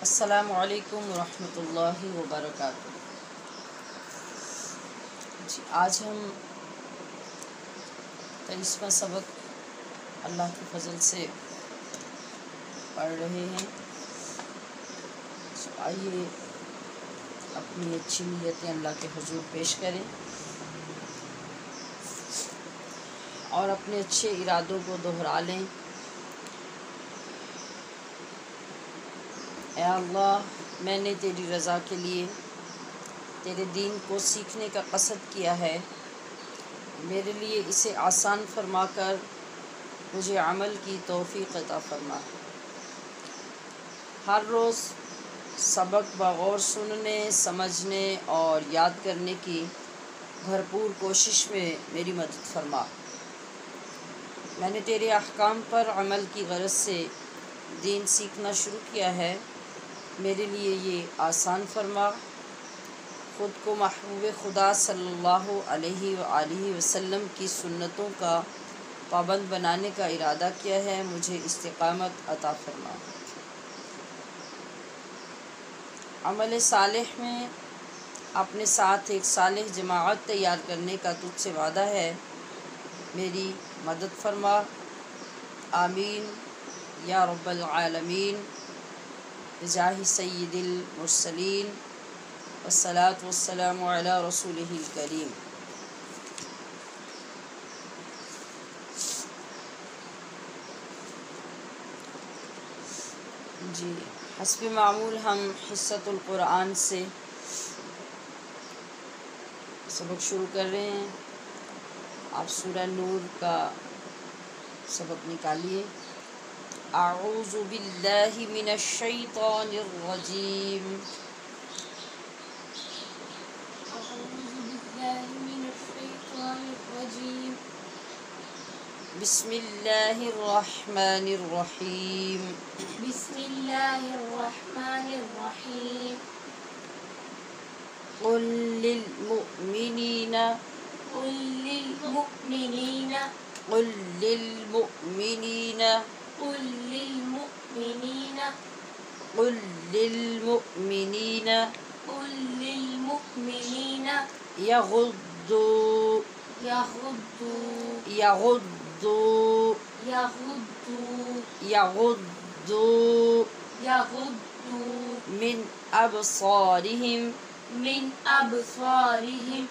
السلام علیکم ورحمۃ اللہ وبرکاتہ۔ آج ہم 23واں سبق اللہ کے فضل سے پڑھ رہے ہیں۔ آئیے اپنی اچھی نیتیں اللہ کے حضور پیش کریں اور اپنے اچھے ارادوں کو دوہرا لیں۔ اے اللہ، میں نے تیری رضا کے لیے تیرے دین کو سیکھنے کا قصد کیا ہے، میرے لیے اسے آسان فرما کر مجھے عمل کی توفیق عطا فرما۔ ہر روز سبق بغور سننے، سمجھنے اور یاد کرنے کی بھرپور کوشش میں میری مدد فرما۔ میں نے تیرے احکام پر عمل کی غرض سے دین سیکھنا شروع کیا ہے، میرے لیے یہ آسان فرما۔ خود کو محبوب خدا صلی اللہ علیہ وآلہ وسلم کی سنتوں کا پابند بنانے کا ارادہ کیا ہے، مجھے استقامت عطا فرما۔ عمل صالح میں اپنے ساتھ ایک صالح جماعت تیار کرنے کا تجھ سے وعدہ ہے، میری مدد فرما۔ آمین یا رب العالمین، بجاہ سید المرسلین والصلاة والسلام علی رسولہ الکریم۔ جی، حسب معمول ہم حصۃ القرآن سے سبق شروع کر رہے ہیں۔ آپ سورہ نور کا سبق نکالیے۔ اعوذ باللہ من الشیطان الرجیم، بسم اللہ الرحمن الرحیم، بسم اللہ الرحمن الرحیم۔ قل للمؤمنین قل للمؤمنین قل للمؤمنین قل للمؤمنین قل للمؤمنین قل للمؤمنین یغضوا یغضوا یغضوا یغضوا یغضوا یغضوا من ابصارہم، من ابصارہم۔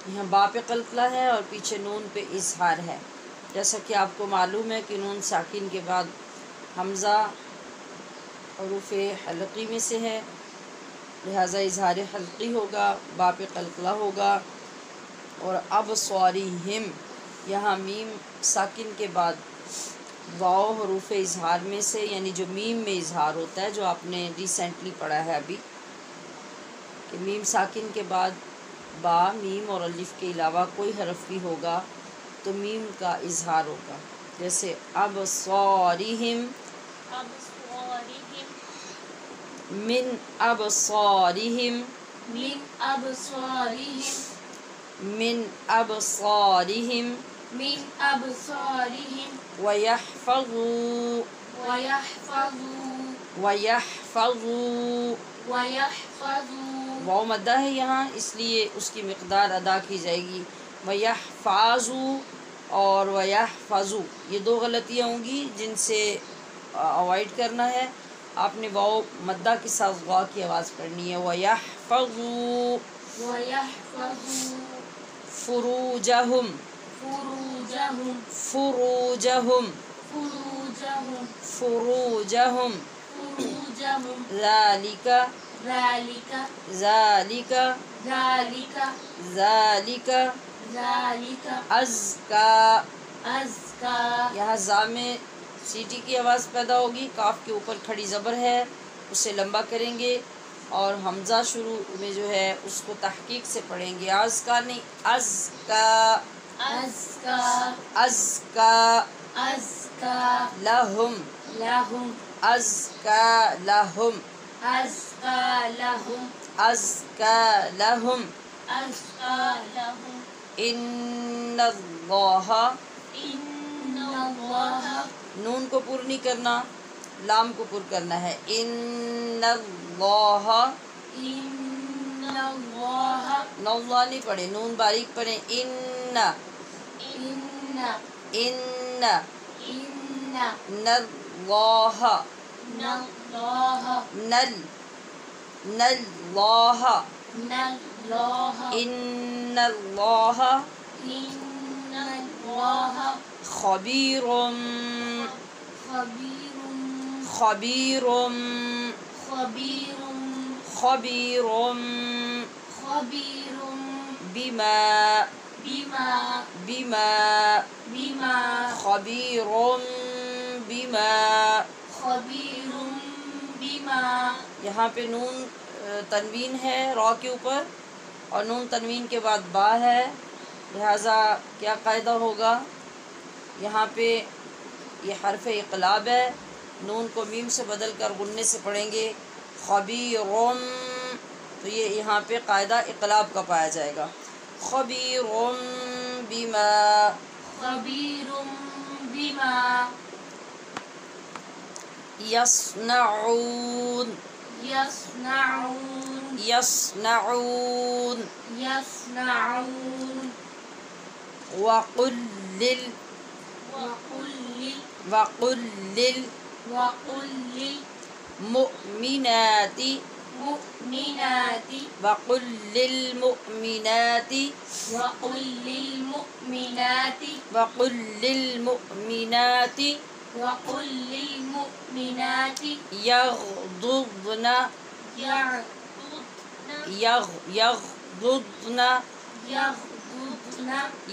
یہاں با پہ قلقلہ ہے اور پیچھے نون پہ اظہار ہے۔ جیسا کہ آپ کو معلوم ہے کہ نون ساکن کے بعد حمزہ حروف حلقی میں سے ہے، لہٰذا اظہار حلقی ہوگا، با پہ قلقلہ ہوگا۔ اور ابصارہم، یہاں میم ساکن کے بعد واو حروف اظہار میں سے، یعنی جو میم میں اظہار ہوتا ہے، جو آپ نے ریسنٹلی پڑھا ہے ابھی کہ میم ساکن کے بعد با، میم اور الف کے علاوہ کوئی حرف بھی ہوگا تو میم کا اظہار ہوگا، جیسے ابصارہم، ابصارہم، من ابصارہم، من ابصارہم، من ابصارہم، من ابصارہم۔ ویحفظوا ویحفظوا ویحفظوا، ویحفظوا۔ واو مدہ ہے یہاں، اس لیے اس کی مقدار ادا کی جائے گی۔ ویحفظوا اور ویحفظوا، یہ دو غلطیاں ہوں گی جن سے اوائڈ کرنا ہے۔ آپ نے واو مدہ کے ساتھ غا کی آواز پڑھنی ہے۔ ویحفظوا ویحفظوا فروجہم، فروجہم، فروجہم، فروجہم، فروجہم، فروجہم۔ ذالک ذالک ذالک ذالک ذالک ذالک ازکا، ازکا۔ یہاں زا میں سیٹی کی آواز پیدا ہوگی، کاف کے اوپر کھڑی زبر ہے، اسے لمبا کریں گے اور حمزہ شروع میں جو ہے اس کو تحقیق سے پڑھیں گے، ازکا نہیں، ازکا، ازکا، ازکا ازکا لہم، لہم، ازکا لہم، ازکا لہم، ازکا لہم، ازکا لہم۔ ان اللہ، ان اللہ، نون کو پر نہیں کرنا، لام کو پر کرنا ہے. ان اللہ، إن الله نوزا نہیں پڑھیں، نون باریک پڑھیں. ان إن ان إن ناللہ، الله نل ناللہ، الله ان اللہ إن الله خبیر خبير خبیر خبير خبیر خبير بما بما بما بما خبیر بما. خبير بما. یہاں پہ نون تنوین ہے را کے اوپر، اور نون تنوین کے بعد با ہے، لہٰذا کیا قاعدہ ہوگا؟ یہاں پہ یہ حرف اقلاب ہے، نون کو میم سے بدل کر غنّے سے پڑھیں گے. خبیرم، تو یہ یہاں پہ قاعدہ اقلاب کا پایا جائے گا. خبیرم بما خبير بما یصنعون يصنعون یصنعون. يصنعون. وقل وقل للمؤمنات مؤمنات وقل للمؤمنات وقل للمؤمنات وقل للمؤمنات وقل للمؤمنات يغضضن يغضضن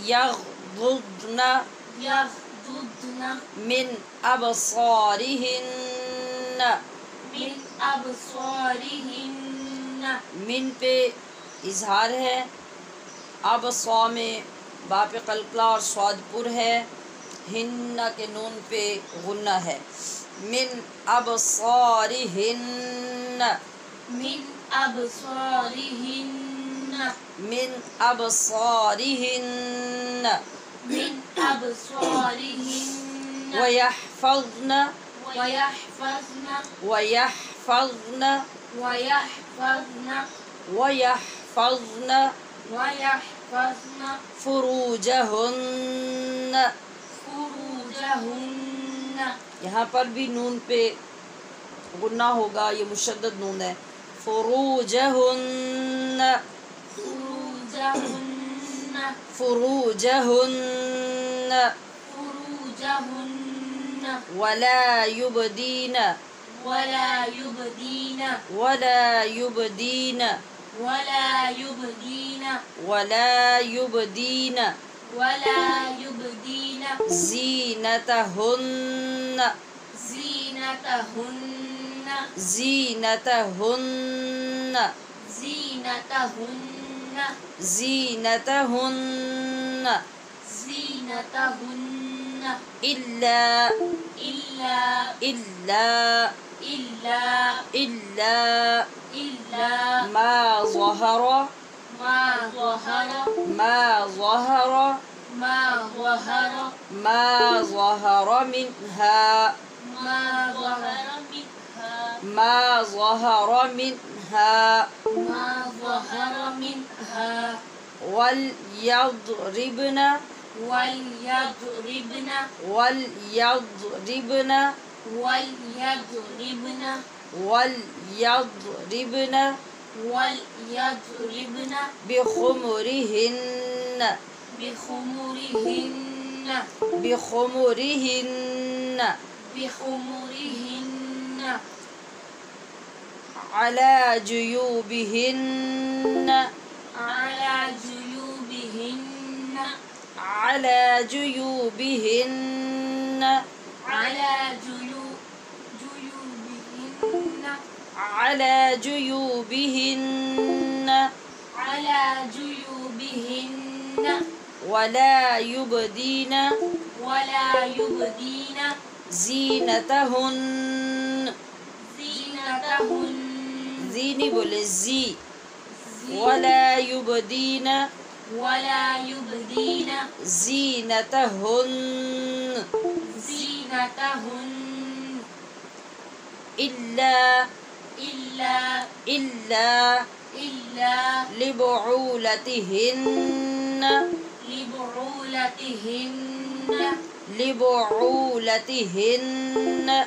يغضضن يغضضن من أبصارهن. من أبصارهن. من پہ اظہار ہے، ابصا میں با پہ قلقلہ اور صاد پر ہے، ہن کے نون پہ غنہ ہے. من ابصارہن من أبصارهن. من ابصارہن من أبصارهن. ويحفظن ويحفظن ويحفظن ويحفظن ويحفظن ويحفظن فروجهن. فروجهن. یہاں پر بھی نون پہ غنہ ہوگا، یہ مشدد نون ہے. فروجهن فروجهن. فروجهن فروجهن. ولا يبدين ولا يبدين ولا يبدين ولا يبدين ولا يبدين ولا يبدين زينتهن زينتهن زينتهن زينتهن زينتهن زينتهن إلا إلا إلا إلا إلا إلا ما ظهر ما ظهر ما ظهر ما ظهر ما ظهر منها ما ظهر منها ما ظهر منها ما ظهر منها وليضربن وليضربن وليضربن وليضربن وليضربن وليضربن بخمرهن بخمرهن بخمرهن بخمرهن على جيوبهن على جيوبهن على جيوبهن على جيوبهن على جيوبهن على جيوبهن ولا يبدين ولا يبدين زينتهن زينتهن زینی بولے زی ولا يبدين ولا يبدين زينتهن زينتهن إلا لبعولتهن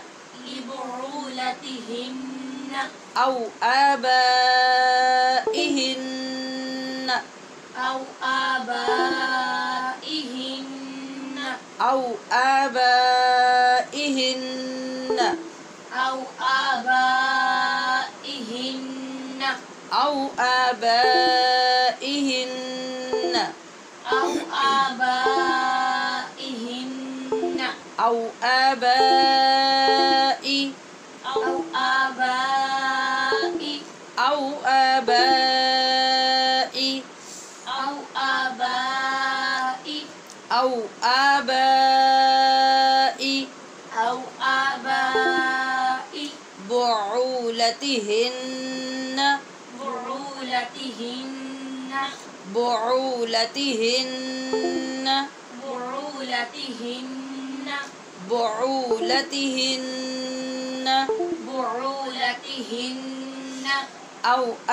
أو آبائهن أو آباء بعولتهن أو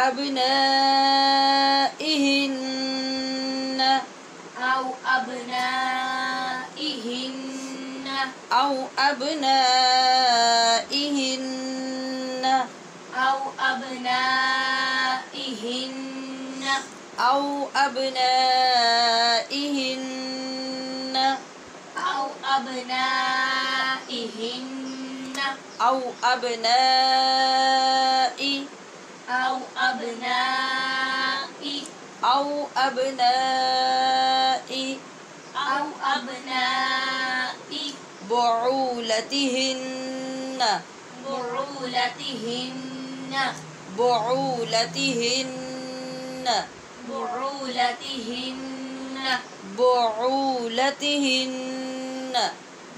أبنائهن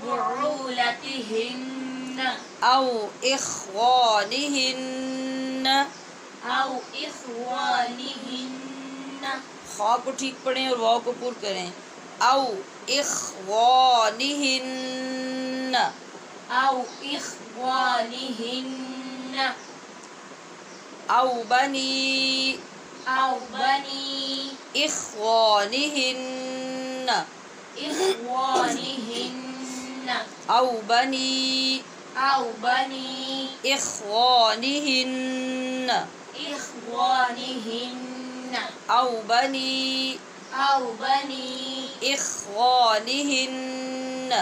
بعولتهن أو إخوانهن خا کو ٹھیک پڑھیں اور واو کو پر کریں. او إخوانهن أو بني إخوانهن أو بني إخوانهن أو بني إخوانهن.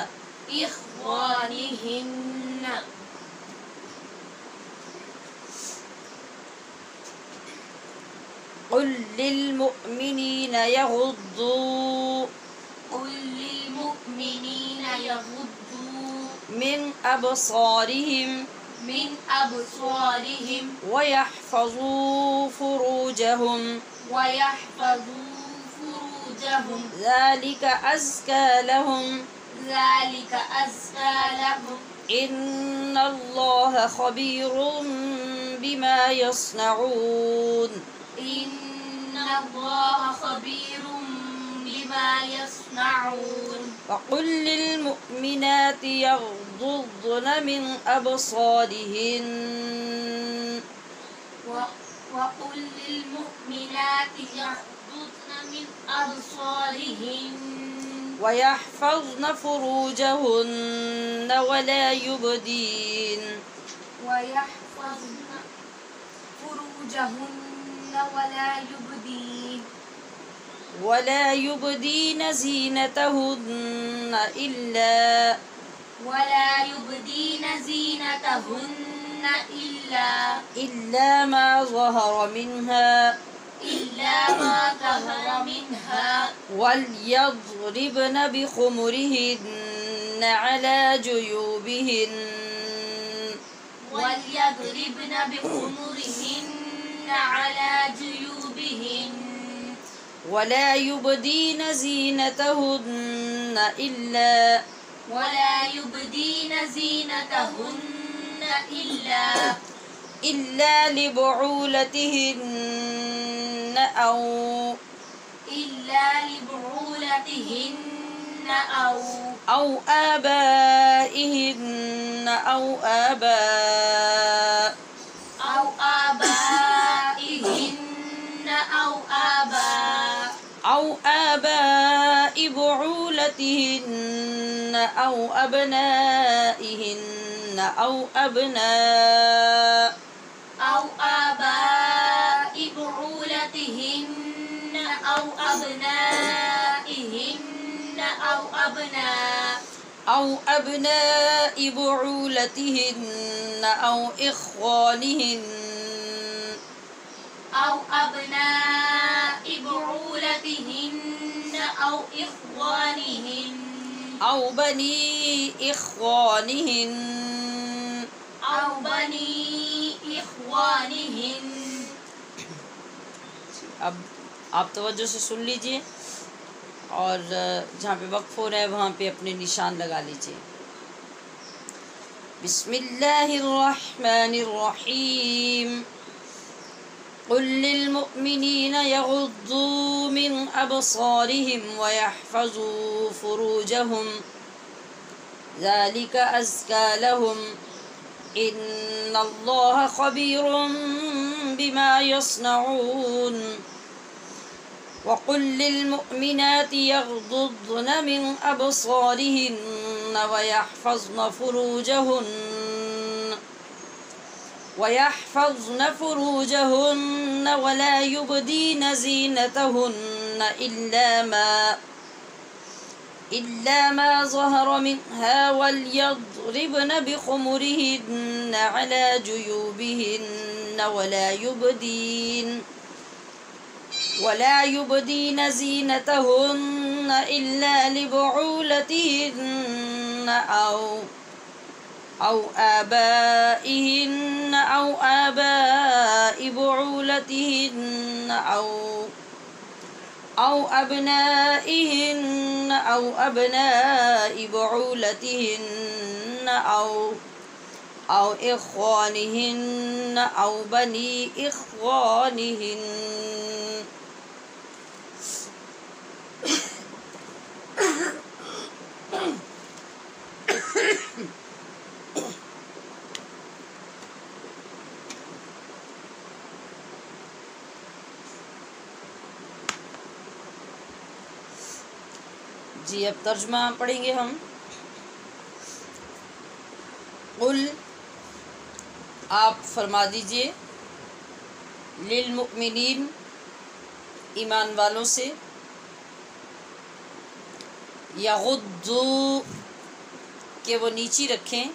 قل للمؤمنين يغضوا من أبصارهم ويحفظوا فروجهم ذلك أزكى لهم إن الله خبير بما يصنعون. وقل للمؤمنات يغضضن من أبصارهن ويحفظن فروجهن ولا يبدين زينتهن إلا ما ظهر منها وليضربن بخمرهن على جيوبهن ولا يبدين زينتهن إلا لبعولتهن أو آبائهن أو آباء أو أبنائهن أو أبناء أو آباء بعولتهن أو أبنائهن أو أبناء بعولتهن أو إخوانهن أو أبناء بعولتهن أو إخوانهن أو بني إخوانهن أو بني إخوانهن. اب آپ توجہ سے سن لیجئے اور جہاں پہ وقف ہو رہا ہے وہاں پہ اپنے نشان لگا لیجئے. بسم اللہ الرحمن الرحیم. قل للمؤمنین یغضوا من ابصارهم ویحفظوا فروجهم ذلك ازکى لهم ان اللہ خبیر بما يصنعون. وقل للمؤمنات يغضضن من أبصارهن ويحفظن فروجهن ولا يبدين زينتهن إلا ما ظهر منها وليضربن بخمرهن على جيوبهن ولا يبدين زينتهن إلا لبعولتهن أو آبائهن أو آباء بعولتهن أو أبنائهن أو أبناء بعولتهن أو إخوانهن أو بني إخوانهن. جی اب ترجمہ پڑھیں گے ہم. قل آپ فرما دیجئے للمؤمنین ایمان والوں سے یغضوا کہ وہ نیچی رکھیں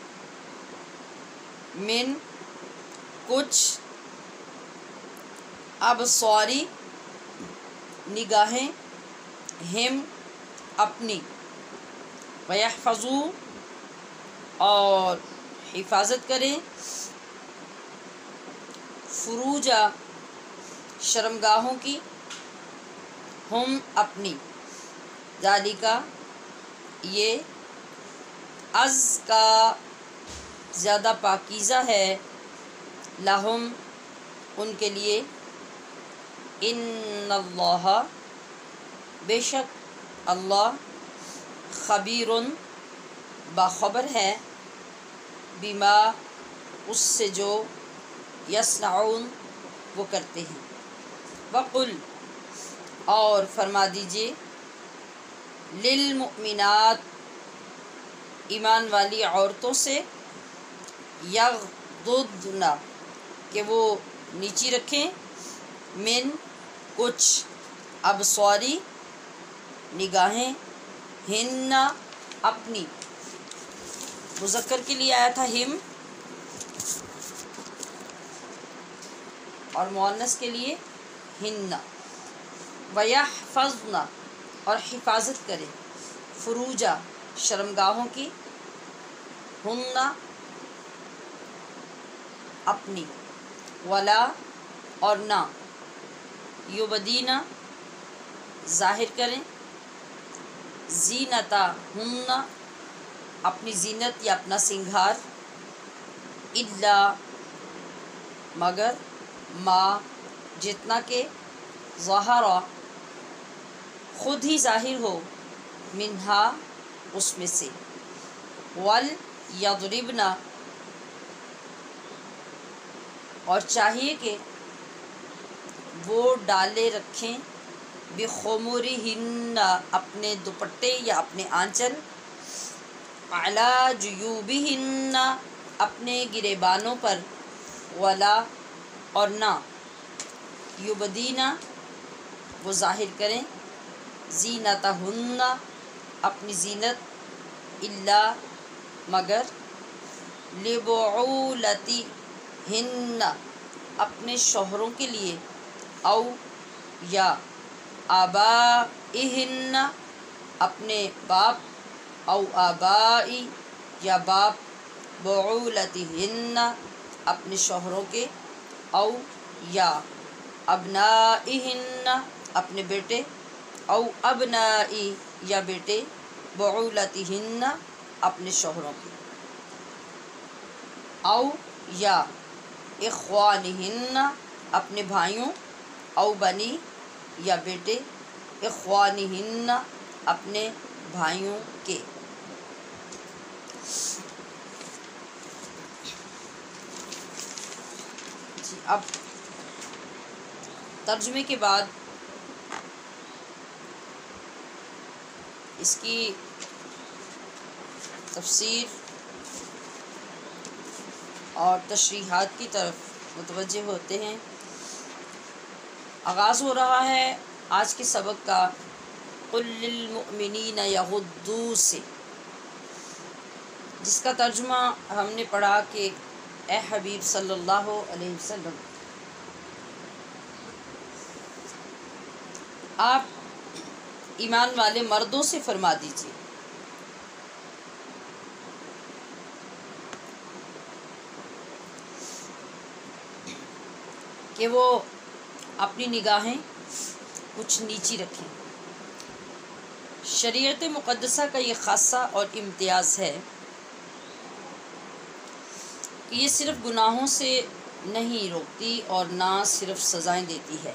من کچھ ابصاری نگاہیں ہم اپنی ویحفظوا اور حفاظت کریں فروجا شرمگاہوں کی ہم اپنی ذالکا یہ از کا زیادہ پاکیزہ ہے لہم ان کے لیے ان اللہ بے شک اللہ خبیر باخبر ہے بما اس سے جو یصنعون وہ کرتے ہیں. وقل اور فرما دیجئے للمؤمنات ایمان والی عورتوں سے یغضضن کہ وہ نیچی رکھیں من کچھ ابصاری نگاہیں ہن اپنی. مذکر کے لیے آیا تھا ہم اور مؤنث کے لیے ہن. ویحفظن اور حفاظت کرے فروجا شرمگاہوں کی ہن اپنی ولا اور نہ یبدینا ظاہر کریں زینتا ہن اپنی زینت یا اپنا سنگھار الا مگر ما جتنا کہ ظاہر خود ہی ظاہر ہو منہا اس میں سے وَلْيَضْرِبْنَ اور چاہیے کہ وہ ڈالے رکھیں بِخُمُرِهِنَّ اپنے دوپٹے یا اپنے آنچل علی جیوبہن اپنے گریبانوں پر، ولا اور نہ، یبدینا وہ ظاہر کریں، زینتہن اپنی زینت، الا مگر، لبعولتہن اپنے شوہروں کے لیے، او یا آبائہن اپنے باپ، او آبائی یا باپ، بعولتہن اپنے شوہروں کے، او یا ابنائہن اپنے بیٹے، او ابنائی یا بیٹے، بعولتہن اپنے شوہروں کے، او یا اخوانہن اپنے بھائیوں، او بنی یا بیٹے، اخوانہن اپنے بھائیوں کے۔ جی اب ترجمے کے بعد اس کی تفسیر اور تشریحات کی طرف متوجہ ہوتے ہیں۔ آغاز ہو رہا ہے آج کے سبق کا قل للمؤمنین یغضوا سے، جس کا ترجمہ ہم نے پڑھا کہ اے حبیب صلی اللہ علیہ وسلم آپ ایمان والے مردوں سے فرما دیجیے کہ وہ اپنی نگاہیں کچھ نیچی رکھیں۔ شریعت مقدسہ کا یہ خاصہ اور امتیاز ہے کہ یہ صرف گناہوں سے نہیں روکتی اور نہ صرف سزائیں دیتی ہے،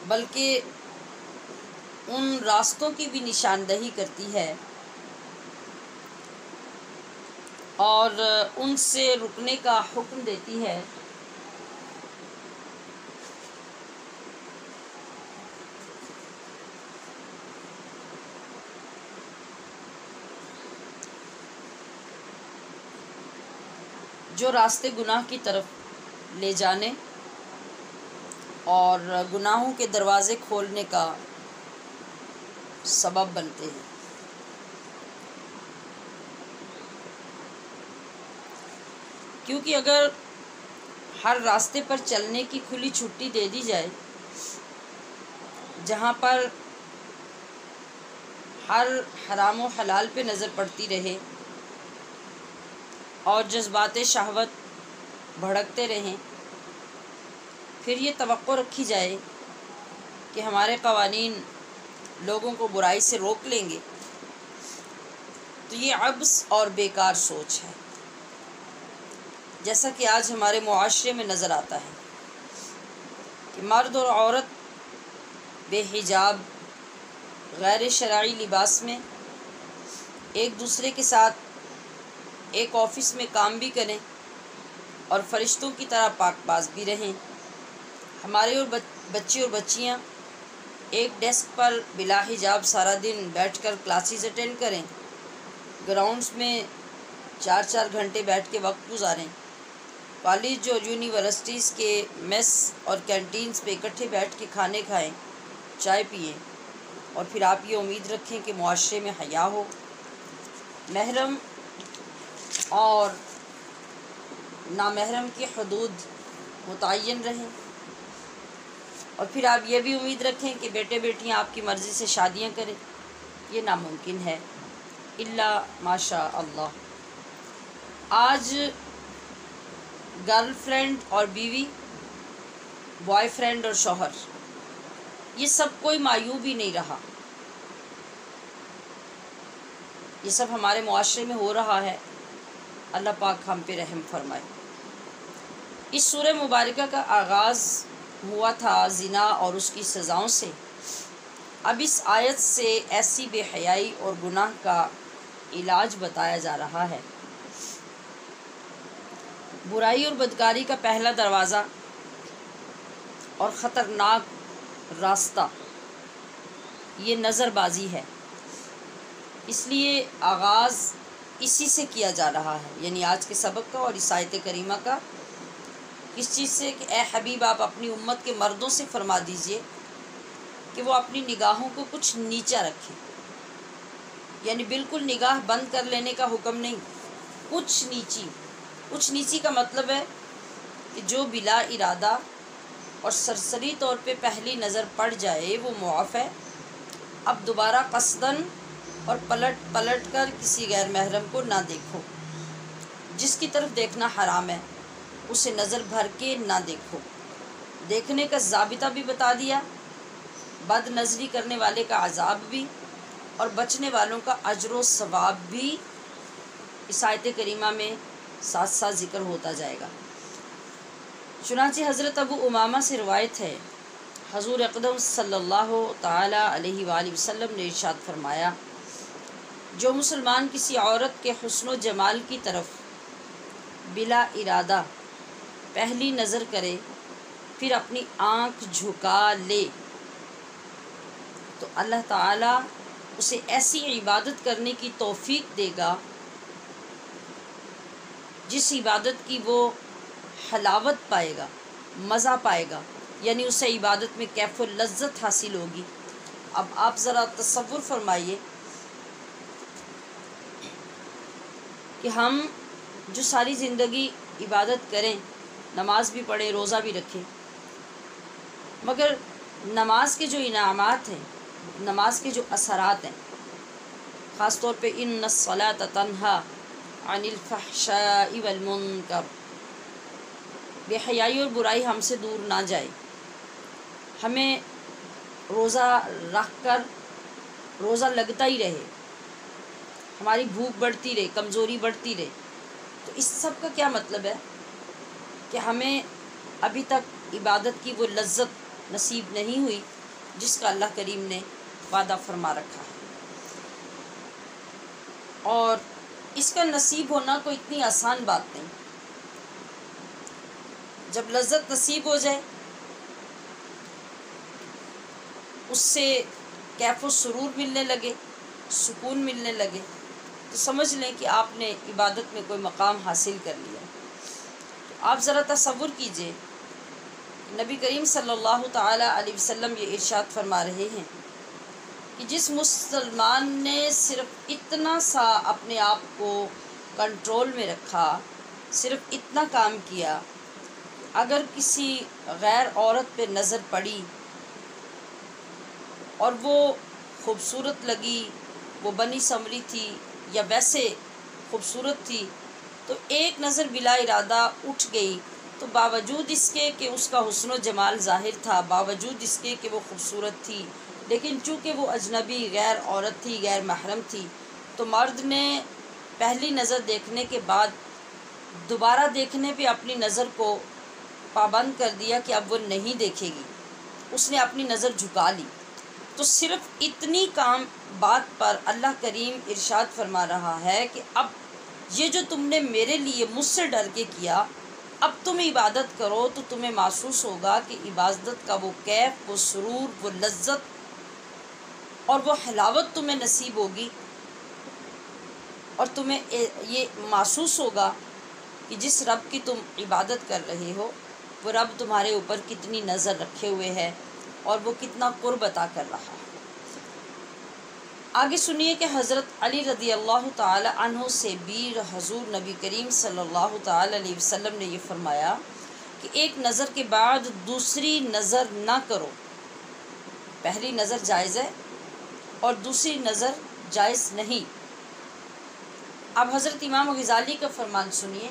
بلکہ ان راستوں کی بھی نشاندہی کرتی ہے اور ان سے رکنے کا حکم دیتی ہے جو راستے گناہ کی طرف لے جانے اور گناہوں کے دروازے کھولنے کا سبب بنتے ہیں۔ کیونکہ اگر ہر راستے پر چلنے کی کھلی چھٹی دے دی جائے، جہاں پر ہر حرام و حلال پہ نظر پڑتی رہے اور جذبات شہوت بھڑکتے رہیں، پھر یہ توقع رکھی جائے کہ ہمارے قوانین لوگوں کو برائی سے روک لیں گے، تو یہ عبث اور بیکار سوچ ہے، جیسا کہ آج ہمارے معاشرے میں نظر آتا ہے کہ مرد اور عورت بے حجاب غیر شرعی لباس میں ایک دوسرے کے ساتھ ایک آفس میں کام بھی کریں اور فرشتوں کی طرح پاک باز بھی رہیں۔ ہمارے اور بچے اور بچیاں ایک ڈیسک پر بلا حجاب سارا دن بیٹھ کر کلاسز اٹینڈ کریں، گراؤنڈز میں 4 گھنٹے بیٹھ کے وقت گزاریں، کالج اور یونیورسٹیز کے میس اور کینٹینز پہ اکٹھے بیٹھ کے کھانے کھائیں، چائے پئیں، اور پھر آپ یہ امید رکھیں کہ معاشرے میں حیا ہو، محرم اور نامحرم کی حدود متعین رہیں، اور پھر آپ یہ بھی امید رکھیں کہ بیٹے بیٹیاں آپ کی مرضی سے شادیاں کریں۔ یہ ناممکن ہے، الا ماشاء اللہ۔ آج گرل فرینڈ اور بیوی، بوائے فرینڈ اور شوہر، یہ سب کوئی معیوب ہی نہیں رہا، یہ سب ہمارے معاشرے میں ہو رہا ہے۔ اللہ پاک ہم پہ رحم فرمائے۔ اس سورہ مبارکہ کا آغاز ہوا تھا زنا اور اس کی سزاؤں سے، اب اس آیت سے ایسی بے حیائی اور گناہ کا علاج بتایا جا رہا ہے۔ برائی اور بدکاری کا پہلا دروازہ اور خطرناک راستہ یہ نظر بازی ہے، اس لیے آغاز اسی سے کیا جا رہا ہے، یعنی آج کے سبق کا اور اس آیت کریمہ کا، اس چیز سے کہ اے حبیب آپ اپنی امت کے مردوں سے فرما دیجئے کہ وہ اپنی نگاہوں کو کچھ نیچا رکھیں، یعنی بالکل نگاہ بند کر لینے کا حکم نہیں، کچھ نیچی کا مطلب ہے کہ جو بلا ارادہ اور سرسری طور پہ پہلی نظر پڑ جائے وہ معاف ہے، اب دوبارہ قصداً اور پلٹ کر کسی غیر محرم کو نہ دیکھو، جس کی طرف دیکھنا حرام ہے اسے نظر بھر کے نہ دیکھو، دیکھنے کا ضابطہ بھی بتا دیا، بد نظری کرنے والے کا عذاب بھی اور بچنے والوں کا اجر و ثواب بھی اس آیت کریمہ میں ساتھ ساتھ ذکر ہوتا جائے گا۔ چنانچہ حضرت ابو امامہ سے روایت ہے، حضور اقدم صلی اللہ تعالی علیہ وآلہ وسلم نے ارشاد فرمایا، جو مسلمان کسی عورت کے حسن و جمال کی طرف بلا ارادہ پہلی نظر کرے پھر اپنی آنکھ جھکا لے تو اللہ تعالیٰ اسے ایسی عبادت کرنے کی توفیق دے گا جس عبادت کی وہ حلاوت پائے گا، مزہ پائے گا، یعنی اسے عبادت میں کیف و لذت حاصل ہوگی۔ اب آپ ذرا تصور فرمائیے کہ ہم جو ساری زندگی عبادت کریں، نماز بھی پڑھیں، روزہ بھی رکھیں، مگر نماز کے جو انعامات ہیں، نماز کے جو اثرات ہیں، خاص طور پہ ان الصلاۃ تنہا عن الفحشاء والمنکر، بے حیائی اور برائی ہم سے دور نہ جائے، ہمیں روزہ رکھ کر روزہ لگتا ہی رہے، ہماری بھوک بڑھتی رہے، کمزوری بڑھتی رہے، تو اس سب کا کیا مطلب ہے کہ ہمیں ابھی تک عبادت کی وہ لذت نصیب نہیں ہوئی جس کا اللہ کریم نے وعدہ فرما رکھا ہے، اور اس کا نصیب ہونا کوئی اتنی آسان بات نہیں۔ جب لذت نصیب ہو جائے، اس سے کیف و سرور ملنے لگے، سکون ملنے لگے، تو سمجھ لیں کہ آپ نے عبادت میں کوئی مقام حاصل کر لیا۔ تو آپ ذرا تصور کیجئے، نبی کریم صلی اللہ تعالی علیہ وسلم یہ ارشاد فرما رہے ہیں کہ جس مسلمان نے صرف اتنا سا اپنے آپ کو کنٹرول میں رکھا، صرف اتنا کام کیا، اگر کسی غیر عورت پہ نظر پڑی اور وہ خوبصورت لگی، وہ بنی سنوری تھی یا ویسے خوبصورت تھی، تو ایک نظر بلا ارادہ اٹھ گئی، تو باوجود اس کے کہ اس کا حسن و جمال ظاہر تھا، باوجود اس کے کہ وہ خوبصورت تھی، لیکن چونکہ وہ اجنبی غیر عورت تھی، غیر محرم تھی، تو مرد نے پہلی نظر دیکھنے کے بعد دوبارہ دیکھنے پہ اپنی نظر کو پابند کر دیا کہ اب وہ نہیں دیکھے گی، اس نے اپنی نظر جھکا لی۔ تو صرف اتنی کام بات پر اللہ کریم ارشاد فرما رہا ہے کہ اب یہ جو تم نے میرے لیے مجھ سے ڈر کے کیا، اب تم عبادت کرو تو تمہیں محسوس ہوگا کہ عبادت کا وہ کیف، وہ سرور، وہ لذت اور وہ حلاوت تمہیں نصیب ہوگی، اور تمہیں یہ محسوس ہوگا کہ جس رب کی تم عبادت کر رہے ہو وہ رب تمہارے اوپر کتنی نظر رکھے ہوئے ہے اور وہ کتنا قرب عطا کر رہا ہے۔ آگے سنیے کہ حضرت علی رضی اللہ تعالی عنہ سے بھی حضور نبی کریم صلی اللہ تعالی علیہ وسلم نے یہ فرمایا کہ ایک نظر کے بعد دوسری نظر نہ کرو، پہلی نظر جائز ہے اور دوسری نظر جائز نہیں۔ اب حضرت امام غزالی کا فرمان سنیے،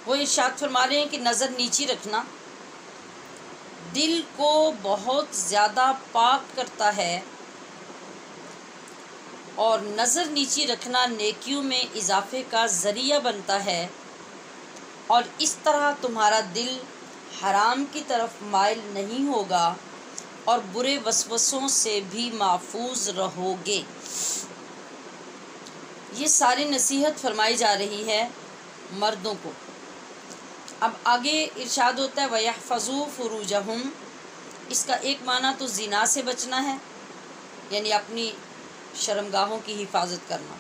وہ ارشاد فرما رہے ہیں کہ نظر نیچی رکھنا دل کو بہت زیادہ پاک کرتا ہے، اور نظر نیچی رکھنا نیکیوں میں اضافے کا ذریعہ بنتا ہے، اور اس طرح تمہارا دل حرام کی طرف مائل نہیں ہوگا اور برے وسوسوں سے بھی محفوظ رہو گے۔ یہ ساری نصیحت فرمائی جا رہی ہے مردوں کو۔ اب آگے ارشاد ہوتا ہے وَيَحْفَظُوا فُرُوجَهُمْ، اس کا ایک معنی تو زنا سے بچنا ہے، یعنی اپنی شرمگاہوں کی حفاظت کرنا،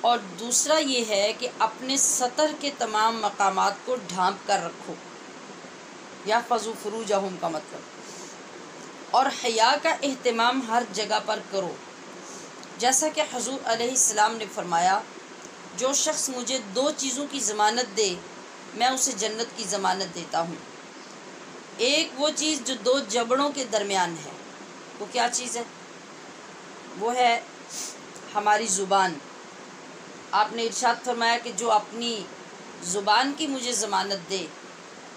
اور دوسرا یہ ہے کہ اپنے سطر کے تمام مقامات کو ڈھانپ کر رکھو، یحفظوا فروجہم کا مطلب، اور حیا کا اہتمام ہر جگہ پر کرو، جیسا کہ حضور علیہ السلام نے فرمایا جو شخص مجھے 2 چیزوں کی ضمانت دے میں اسے جنت کی ضمانت دیتا ہوں۔ ایک وہ چیز جو 2 جبڑوں کے درمیان ہے، وہ کیا چیز ہے؟ وہ ہے ہماری زبان۔ آپ نے ارشاد فرمایا کہ جو اپنی زبان کی مجھے ضمانت دے،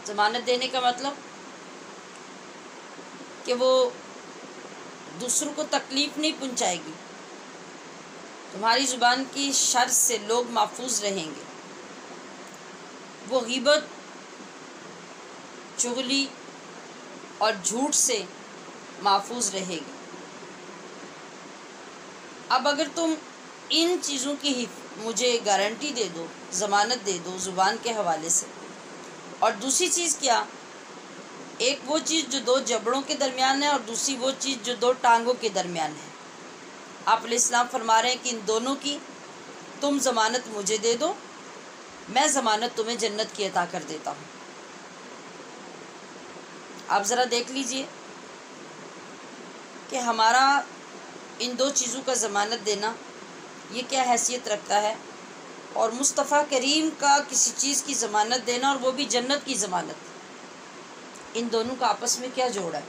ضمانت دینے کا مطلب کہ وہ دوسروں کو تکلیف نہیں پہنچائے گی، تمہاری زبان کی شر سے لوگ محفوظ رہیں گے، وہ غیبت، چغلی اور جھوٹ سے محفوظ رہے گی۔ اب اگر تم ان چیزوں کی مجھے گارنٹی دے دو، ضمانت دے دو زبان کے حوالے سے، اور دوسری چیز کیا؟ ایک وہ چیز جو 2 جبڑوں کے درمیان ہے، اور دوسری وہ چیز جو 2 ٹانگوں کے درمیان ہے۔ آپ علیہ السلام فرما رہے ہیں کہ ان دونوں کی تم ضمانت مجھے دے دو، میں ضمانت تمہیں جنت کی عطا کر دیتا ہوں۔ آپ ذرا دیکھ لیجئے کہ ہمارا ان 2 چیزوں کا ضمانت دینا یہ کیا حیثیت رکھتا ہے، اور مصطفیٰ کریم کا کسی چیز کی ضمانت دینا، اور وہ بھی جنت کی ضمانت، ان دونوں کا آپس میں کیا جوڑ ہے،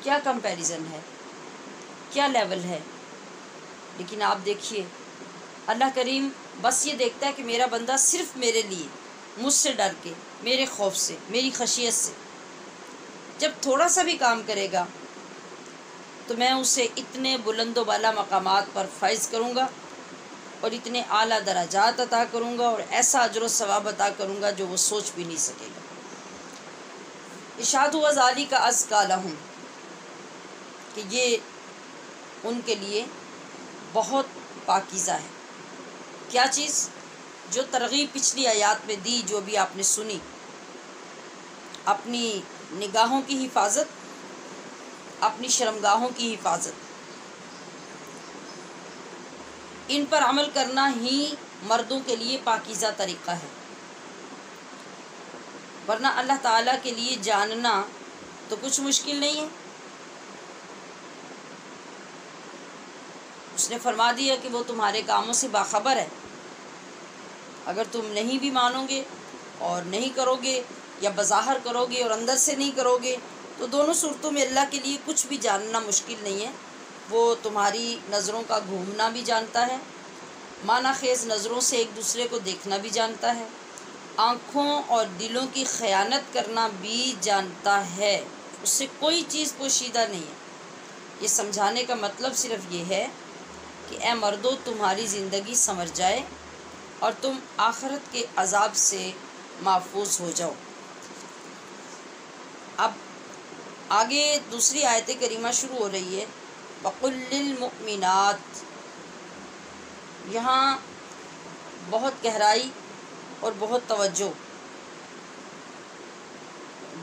کیا کمپیریزن ہے، کیا لیول ہے۔ لیکن آپ دیکھیے اللہ کریم بس یہ دیکھتا ہے کہ میرا بندہ صرف میرے لیے، مجھ سے ڈر کے، میرے خوف سے، میری خشیت سے جب تھوڑا سا بھی کام کرے گا تو میں اسے اتنے بلند و بالا مقامات پر فائز کروں گا، اور اتنے اعلیٰ درجات عطا کروں گا، اور ایسا اجر و ثواب عطا کروں گا جو وہ سوچ بھی نہیں سکے گا۔ ارشاد ہوا ذالک ازکی لہم، کہ یہ ان کے لیے بہت پاکیزہ ہے۔ کیا چیز؟ جو ترغیب پچھلی آیات میں دی، جو بھی آپ نے سنی، اپنی نگاہوں کی حفاظت، اپنی شرمگاہوں کی حفاظت، ان پر عمل کرنا ہی مردوں کے لیے پاکیزہ طریقہ ہے، ورنہ اللہ تعالیٰ کے لیے جاننا تو کچھ مشکل نہیں ہے۔ اس نے فرما دیا کہ وہ تمہارے کاموں سے باخبر ہے، اگر تم نہیں بھی مانو گے اور نہیں کرو گے، یا بظاہر کرو گے اور اندر سے نہیں کرو گے، تو دونوں صورتوں میں اللہ کے لیے کچھ بھی جاننا مشکل نہیں ہے۔ وہ تمہاری نظروں کا گھومنا بھی جانتا ہے، معنی خیز نظروں سے ایک دوسرے کو دیکھنا بھی جانتا ہے، آنکھوں اور دلوں کی خیانت کرنا بھی جانتا ہے، اس سے کوئی چیز پوشیدہ نہیں ہے۔ یہ سمجھانے کا مطلب صرف یہ ہے کہ اے مردو تمہاری زندگی سنور جائے اور تم آخرت کے عذاب سے محفوظ ہو جاؤ۔ اب آگے دوسری آیت کریمہ شروع ہو رہی ہے، وَقُلْ لِلْمُؤْمِنَاتِ۔ یہاں بہت گہرائی اور بہت توجہ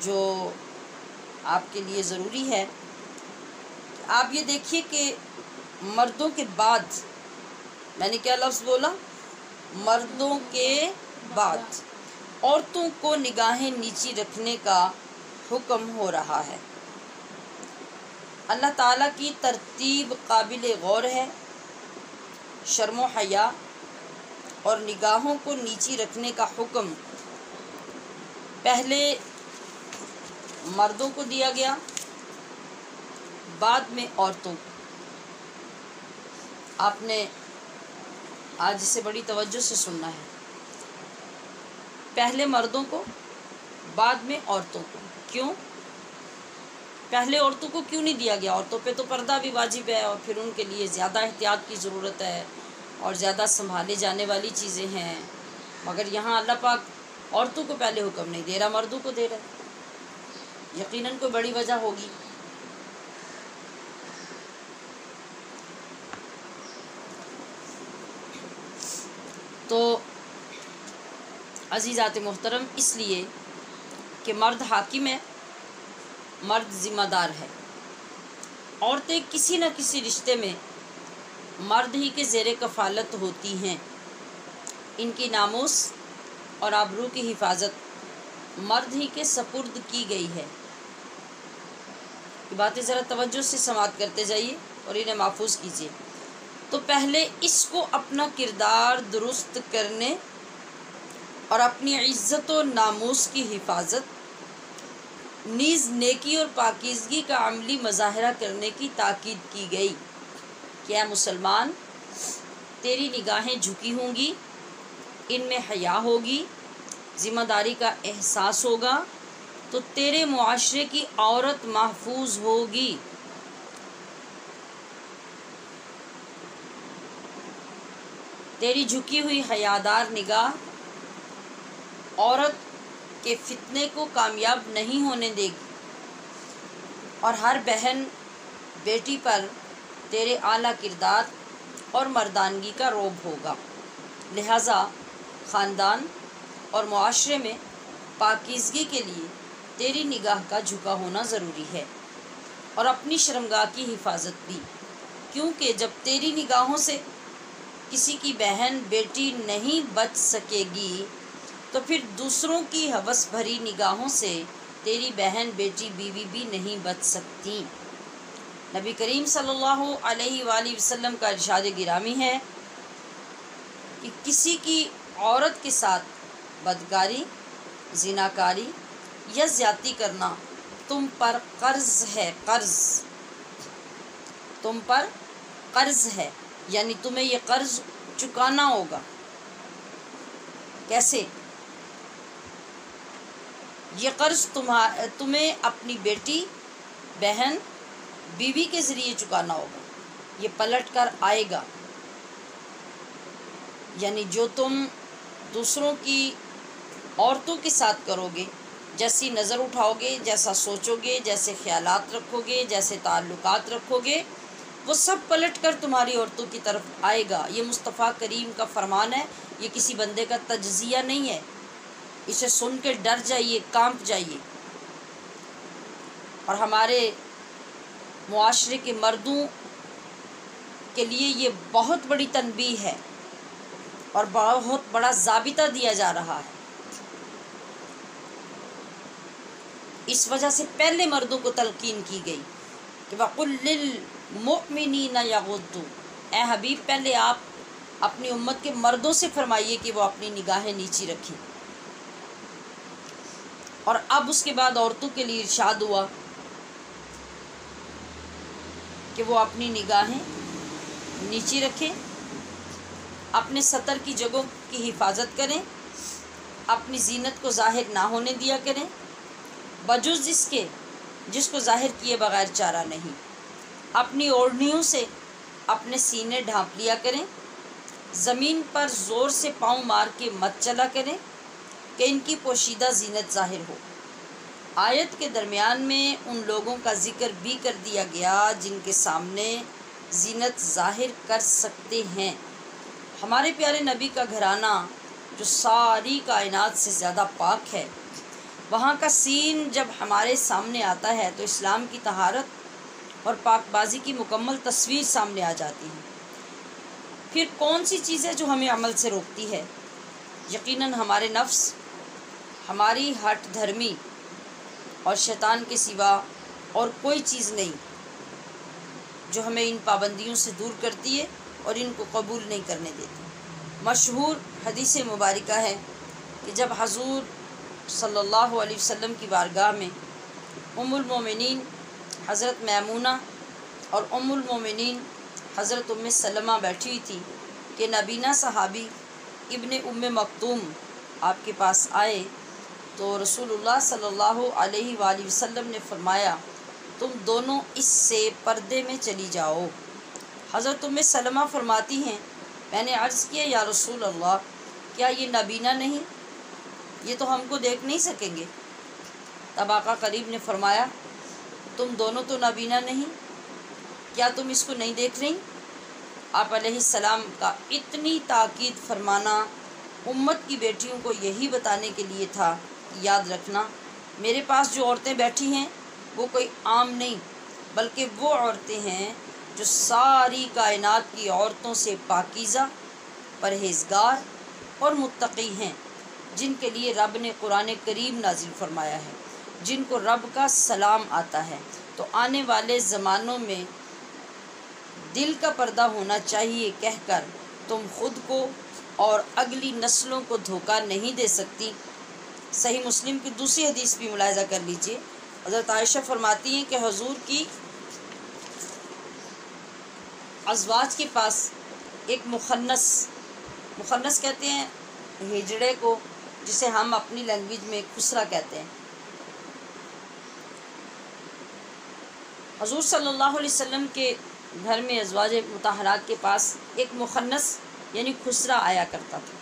جو آپ کے لیے ضروری ہے، آپ یہ دیکھیے کہ مردوں کے بعد، میں نے کیا لفظ بولا؟ مردوں کے بعد عورتوں کو نگاہیں نیچی رکھنے کا حکم ہو رہا ہے۔ اللہ تعالیٰ کی ترتیب قابل غور ہے۔ شرم و حیا اور نگاہوں کو نیچی رکھنے کا حکم پہلے مردوں کو دیا گیا، بعد میں عورتوں کو۔ آپ نے آج اسے بڑی توجہ سے سننا ہے، پہلے مردوں کو، بعد میں عورتوں کو۔ کیوں؟ پہلے عورتوں کو کیوں نہیں دیا گیا؟ عورتوں پہ تو پردہ بھی واجب ہے، اور پھر ان کے لیے زیادہ احتیاط کی ضرورت ہے، اور زیادہ سنبھالے جانے والی چیزیں ہیں، مگر یہاں اللہ پاک عورتوں کو پہلے حکم نہیں دے رہا، مردوں کو دے رہا ہے۔ یقیناً کوئی بڑی وجہ ہوگی۔ تو عزیزات محترم، اس لیے کہ مرد حاکم ہے مرد ذمہ دار ہے۔ عورتیں کسی نہ کسی رشتے میں مرد ہی کے زیر کفالت ہوتی ہیں۔ ان کی ناموس اور آبرو کی حفاظت مرد ہی کے سپرد کی گئی ہے۔ یہ باتیں ذرا توجہ سے سماعت کرتے جائیے اور انہیں محفوظ کیجیے۔ تو پہلے اس کو اپنا کردار درست کرنے اور اپنی عزت و ناموس کی حفاظت نیز نیکی اور پاکیزگی کا عملی مظاہرہ کرنے کی تاکید کی گئی کہ اے مسلمان، تیری نگاہیں جھکی ہوں گی، ان میں حیا ہوگی، ذمہ داری کا احساس ہوگا، تو تیرے معاشرے کی عورت محفوظ ہوگی۔ تیری جھکی ہوئی حیادار نگاہ عورت کے فتنے کو کامیاب نہیں ہونے دے گی، اور ہر بہن بیٹی پر تیرے اعلیٰ کردار اور مردانگی کا رعب ہوگا۔ لہٰذا خاندان اور معاشرے میں پاکیزگی کے لیے تیری نگاہ کا جھکا ہونا ضروری ہے، اور اپنی شرمگاہ کی حفاظت بھی، کیونکہ جب تیری نگاہوں سے کسی کی بہن بیٹی نہیں بچ سکے گی تو پھر دوسروں کی ہوس بھری نگاہوں سے تیری بہن بیٹی بیوی بھی نہیں بچ سکتی۔ نبی کریم صلی اللہ علیہ وآلہ وسلم کا ارشاد گرامی ہے کہ کسی کی عورت کے ساتھ بدکاری، زناکاری یا زیادتی کرنا تم پر قرض ہے، تم پر قرض ہے، یعنی تمہیں یہ قرض چکانا ہوگا۔ کیسے؟ یہ قرض تمہیں اپنی بیٹی، بہن، بیوی کے ذریعے چکانا ہوگا۔ یہ پلٹ کر آئے گا، یعنی جو تم دوسروں کی عورتوں کے ساتھ کرو گے، جیسی نظر اٹھاؤ گے، جیسا سوچو گے، جیسے خیالات رکھو گے، جیسے تعلقات رکھو گے، وہ سب پلٹ کر تمہاری عورتوں کی طرف آئے گا۔ یہ مصطفیٰ کریم کا فرمان ہے، یہ کسی بندے کا تجزیہ نہیں ہے۔ اسے سن کے ڈر جائیے، کانپ جائیے۔ اور ہمارے معاشرے کے مردوں کے لیے یہ بہت بڑی تنبیہ ہے اور بہت بڑا ضابطہ دیا جا رہا ہے۔ اس وجہ سے پہلے مردوں کو تلقین کی گئی کہ وَقُلْ لِلْمُؤْمِنِينَ يَغُضُّوا، اے حبیب پہلے آپ اپنی امت کے مردوں سے فرمائیے کہ وہ اپنی نگاہیں نیچی رکھیں، اور اب اس کے بعد عورتوں کے لیے ارشاد ہوا کہ وہ اپنی نگاہیں نیچی رکھیں، اپنے سطر کی جگہوں کی حفاظت کریں، اپنی زینت کو ظاہر نہ ہونے دیا کریں، بجز اس کے جس کو ظاہر کیے بغیر چارہ نہیں۔ اپنی اوڑھنیوں سے اپنے سینے ڈھانپ لیا کریں، زمین پر زور سے پاؤں مار کے مت چلا کریں کہ ان کی پوشیدہ زینت ظاہر ہو۔ آیت کے درمیان میں ان لوگوں کا ذکر بھی کر دیا گیا جن کے سامنے زینت ظاہر کر سکتے ہیں۔ ہمارے پیارے نبی کا گھرانہ جو ساری کائنات سے زیادہ پاک ہے، وہاں کا سین جب ہمارے سامنے آتا ہے تو اسلام کی طہارت اور پاک بازی کی مکمل تصویر سامنے آ جاتی ہے۔ پھر کون سی چیز ہے جو ہمیں عمل سے روکتی ہے؟ یقیناً ہمارے نفس، ہماری ہٹ دھرمی اور شیطان کے سوا اور کوئی چیز نہیں جو ہمیں ان پابندیوں سے دور کرتی ہے اور ان کو قبول نہیں کرنے دیتی۔ مشہور حدیث مبارکہ ہے کہ جب حضور صلی اللہ علیہ وسلم کی بارگاہ میں ام المومنین حضرت میمونہ اور ام المومنین حضرت ام سلمہ بیٹھی ہوئی تھی کہ نبینہ صحابی ابن ام مکتوم آپ کے پاس آئے تو رسول اللہ صلی اللہ علیہ وآلہ وسلم نے فرمایا تم دونوں اس سے پردے میں چلی جاؤ۔ حضرت ام سلمہ فرماتی ہیں میں نے عرض کیا یا رسول اللہ کیا یہ نبینہ نہیں؟ یہ تو ہم کو دیکھ نہیں سکیں گے۔ تب آقا قریب نے فرمایا تم دونوں تو نبینہ نہیں، کیا تم اس کو نہیں دیکھ رہی؟ آپ علیہ السلام کا اتنی تاکید فرمانا امت کی بیٹیوں کو یہی بتانے کے لیے تھا کہ یاد رکھنا میرے پاس جو عورتیں بیٹھی ہیں وہ کوئی عام نہیں، بلکہ وہ عورتیں ہیں جو ساری کائنات کی عورتوں سے پاکیزہ، پرہیزگار اور متقی ہیں، جن کے لیے رب نے قرآن کریم نازل فرمایا ہے، جن کو رب کا سلام آتا ہے۔ تو آنے والے زمانوں میں دل کا پردہ ہونا چاہیے کہہ کر تم خود کو اور اگلی نسلوں کو دھوکہ نہیں دے سکتی۔ صحیح مسلم کی دوسری حدیث بھی ملاحظہ کر لیجئے۔ حضرت عائشہ فرماتی ہیں کہ حضور کی ازواج کے پاس ایک مخنث کہتے ہیں ہجڑے کو، جسے ہم اپنی لینگویج میں خسرہ کہتے ہیں۔ حضور صلی اللہ علیہ وسلم کے گھر میں ازواج مطہرات کے پاس ایک مخنث یعنی خسرہ آیا کرتا تھا۔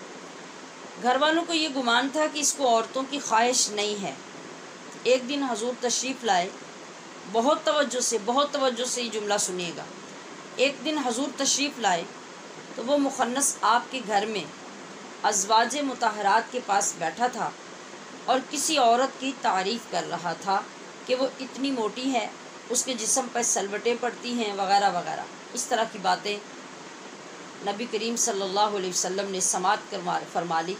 گھر والوں کو یہ گمان تھا کہ اس کو عورتوں کی خواہش نہیں ہے۔ ایک دن حضور تشریف لائے، بہت توجہ سے یہ جملہ سنیے گا۔ ایک دن حضور تشریف لائے تو وہ مخنث آپ کے گھر میں ازواج مطہرات کے پاس بیٹھا تھا اور کسی عورت کی تعریف کر رہا تھا کہ وہ اتنی موٹی ہے، اس کے جسم پر سلوٹیں پڑتی ہیں وغیرہ وغیرہ۔ اس طرح کی باتیں نبی کریم صلی اللہ علیہ وسلم نے سماعت فرما لی۔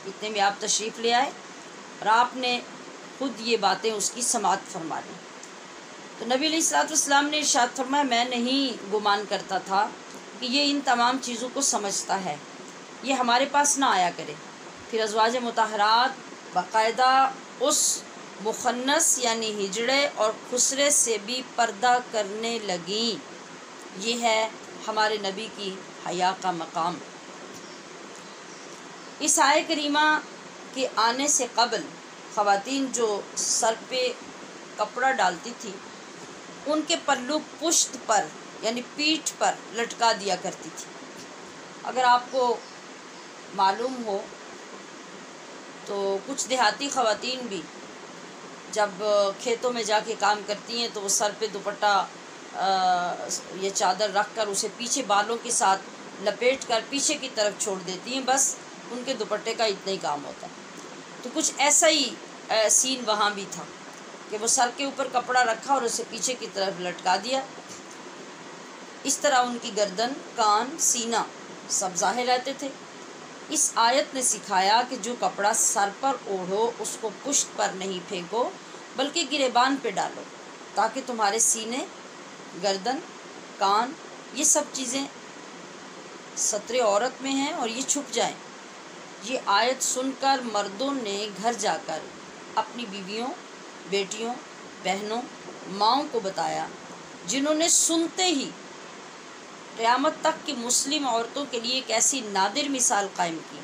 اتنے میں آپ تشریف لے آئے اور آپ نے خود یہ باتیں اس کی سماعت فرما لی۔ تو نبی علیہ الصلوۃ والسلام نے ارشاد فرمایا، میں نہیں گمان کرتا تھا کہ یہ ان تمام چیزوں کو سمجھتا ہے، یہ ہمارے پاس نہ آیا کرے۔ پھر ازواج مطہرات باقاعدہ اس مخنث یعنی ہجڑے اور خسرے سے بھی پردہ کرنے لگیں۔ یہ ہے ہمارے نبی کی حیا کا مقام۔ اس آیہ کریمہ کے آنے سے قبل خواتین جو سر پہ کپڑا ڈالتی تھی، ان کے پلو پشت پر یعنی پیٹھ پر لٹکا دیا کرتی تھی۔ اگر آپ کو معلوم ہو تو کچھ دیہاتی خواتین بھی جب کھیتوں میں جا کے کام کرتی ہیں تو وہ سر پہ دوپٹہ یا چادر رکھ کر اسے پیچھے بالوں کے ساتھ لپیٹ کر پیچھے کی طرف چھوڑ دیتی ہیں، بس ان کے دوپٹے کا اتنا ہی کام ہوتا ہے۔ تو کچھ ایسا ہی سین وہاں بھی تھا کہ وہ سر کے اوپر کپڑا رکھا اور اسے پیچھے کی طرف لٹکا دیا۔ اس طرح ان کی گردن، کان، سینہ سب ظاہر رہتے تھے۔ اس آیت نے سکھایا کہ جو کپڑا سر پر اوڑھو اس کو پشت پر نہیں پھینکو بلکہ گریبان پہ ڈالو، تاکہ تمہارے سینے، گردن، کان یہ سب چیزیں ستر عورت میں ہیں اور یہ چھپ جائیں۔ یہ آیت سن کر مردوں نے گھر جا کر اپنی بیویوں، بیٹیوں، بہنوں، ماؤں کو بتایا، جنہوں نے سنتے ہی قیامت تک کی مسلم عورتوں کے لیے ایک ایسی نادر مثال قائم کی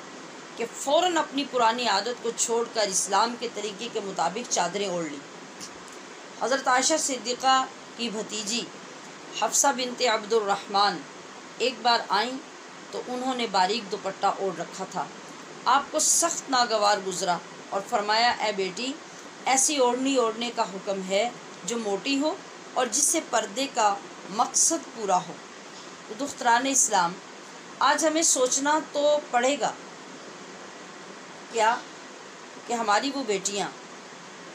کہ فوراً اپنی پرانی عادت کو چھوڑ کر اسلام کے طریقے کے مطابق چادریں اوڑھ لی۔ حضرت عائشہ صدیقہ کی بھتیجی حفصہ بنت عبد الرحمن ایک بار آئیں تو انہوں نے باریک دوپٹہ اوڑھ رکھا تھا۔ آپ کو سخت ناگوار گزرا اور فرمایا، اے بیٹی، ایسی اوڑھنی اوڑھنے کا حکم ہے جو موٹی ہو اور جس سے پردے کا مقصد پورا ہو۔ تو دختران اسلام، آج ہمیں سوچنا تو پڑے گا کیا کہ ہماری وہ بیٹیاں،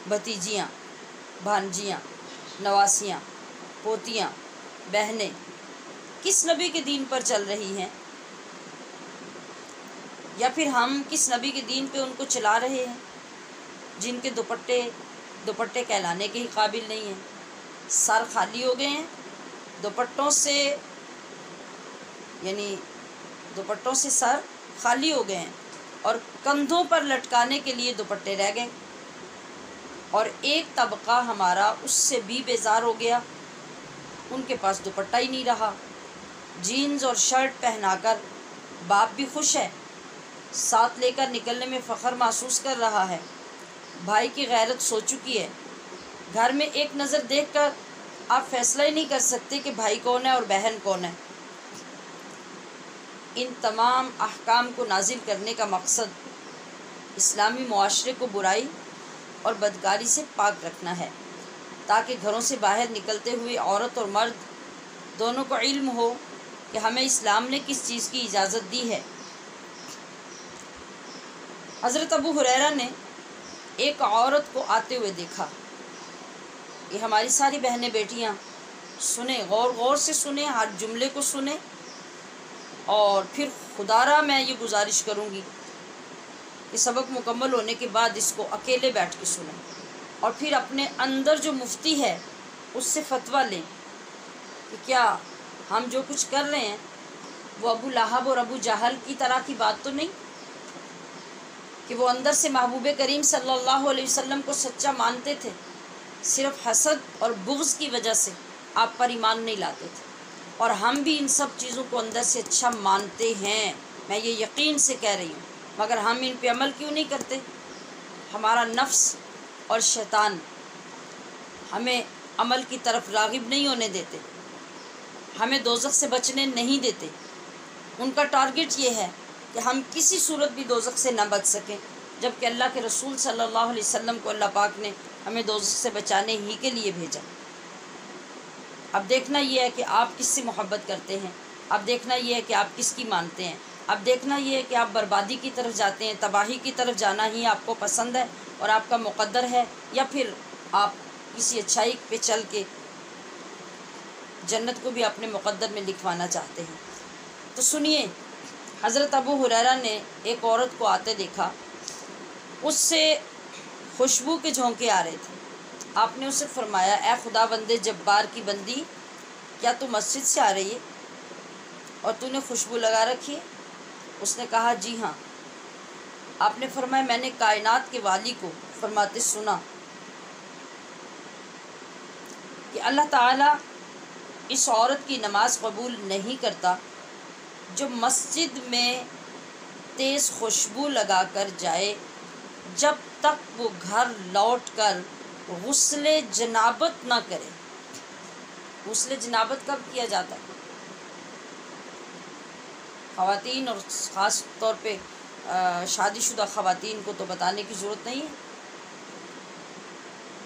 بھتیجیاں، بھانجیاں، نواسیاں، پوتیاں، بہنیں کس نبی کے دین پر چل رہی ہیں، یا پھر ہم کس نبی کے دین پہ ان کو چلا رہے ہیں جن کے دوپٹے کہلانے کے ہی قابل نہیں ہیں۔ سر خالی ہو گئے ہیں، دوپٹوں سے سر خالی ہو گئے ہیں اور کندھوں پر لٹکانے کے لیے دوپٹے رہ گئے، اور ایک طبقہ ہمارا اس سے بھی بیزار ہو گیا، ان کے پاس دوپٹہ ہی نہیں رہا۔ جینز اور شرٹ پہنا کر باپ بھی خوش ہے، ساتھ لے کر نکلنے میں فخر محسوس کر رہا ہے، بھائی کی غیرت سو چکی ہے۔ گھر میں ایک نظر دیکھ کر آپ فیصلہ ہی نہیں کر سکتے کہ بھائی کون ہے اور بہن کون ہے۔ ان تمام احکام کو نازل کرنے کا مقصد اسلامی معاشرے کو برائی اور بدکاری سے پاک رکھنا ہے، تاکہ گھروں سے باہر نکلتے ہوئے عورت اور مرد دونوں کو علم ہو کہ ہمیں اسلام نے کس چیز کی اجازت دی ہے۔ حضرت ابو ہریرہ نے ایک عورت کو آتے ہوئے دیکھا۔ یہ ہماری ساری بہنیں بیٹیاں سنیں، غور غور سے سنیں، ہر جملے کو سنیں، اور پھر خدارا میں یہ گزارش کروں گی کہ سبق مکمل ہونے کے بعد اس کو اکیلے بیٹھ کے سنیں، اور پھر اپنے اندر جو مفتی ہے اس سے فتویٰ لیں کہ کیا ہم جو کچھ کر رہے ہیں وہ ابو لہب اور ابو جہل کی طرح کی بات تو نہیں، کہ وہ اندر سے محبوب کریم صلی اللہ علیہ وسلم کو سچا مانتے تھے، صرف حسد اور بغض کی وجہ سے آپ پر ایمان نہیں لاتے تھے، اور ہم بھی ان سب چیزوں کو اندر سے اچھا مانتے ہیں، میں یہ یقین سے کہہ رہی ہوں، مگر ہم ان پہ عمل کیوں نہیں کرتے؟ ہمارا نفس اور شیطان ہمیں عمل کی طرف راغب نہیں ہونے دیتے، ہمیں دوزخ سے بچنے نہیں دیتے۔ ان کا ٹارگٹ یہ ہے کہ ہم کسی صورت بھی دوزخ سے نہ بچ سکیں، جبکہ اللہ کے رسول صلی اللہ علیہ وسلم کو اللہ پاک نے ہمیں دوزخ سے بچانے ہی کے لیے بھیجا۔ اب دیکھنا یہ ہے کہ آپ کس سے محبت کرتے ہیں، اب دیکھنا یہ ہے کہ آپ کس کی مانتے ہیں، اب دیکھنا یہ ہے کہ آپ بربادی کی طرف جاتے ہیں، تباہی کی طرف جانا ہی آپ کو پسند ہے اور آپ کا مقدر ہے، یا پھر آپ کسی اچھائی پہ چل کے جنت کو بھی اپنے مقدر میں لکھوانا چاہتے ہیں۔ تو سنیے، حضرت ابو ہریرہ نے ایک عورت کو آتے دیکھا، اس سے خوشبو کے جھونکے آ رہے تھے۔ آپ نے اسے فرمایا، اے خدا بندے جبار کی بندی، کیا تو مسجد سے آ رہی ہے اور تو نے خوشبو لگا رکھی ہے؟ اس نے کہا جی ہاں۔ آپ نے فرمایا، میں نے کائنات کے والی کو فرماتے سنا کہ اللہ تعالیٰ اس عورت کی نماز قبول نہیں کرتا جو مسجد میں تیز خوشبو لگا کر جائے جب تک وہ گھر لوٹ کر غسل جنابت نہ کرے۔ غسل جنابت کب کیا جاتا ہے؟ خواتین اور خاص طور پہ شادی شدہ خواتین کو تو بتانے کی ضرورت نہیں ہے،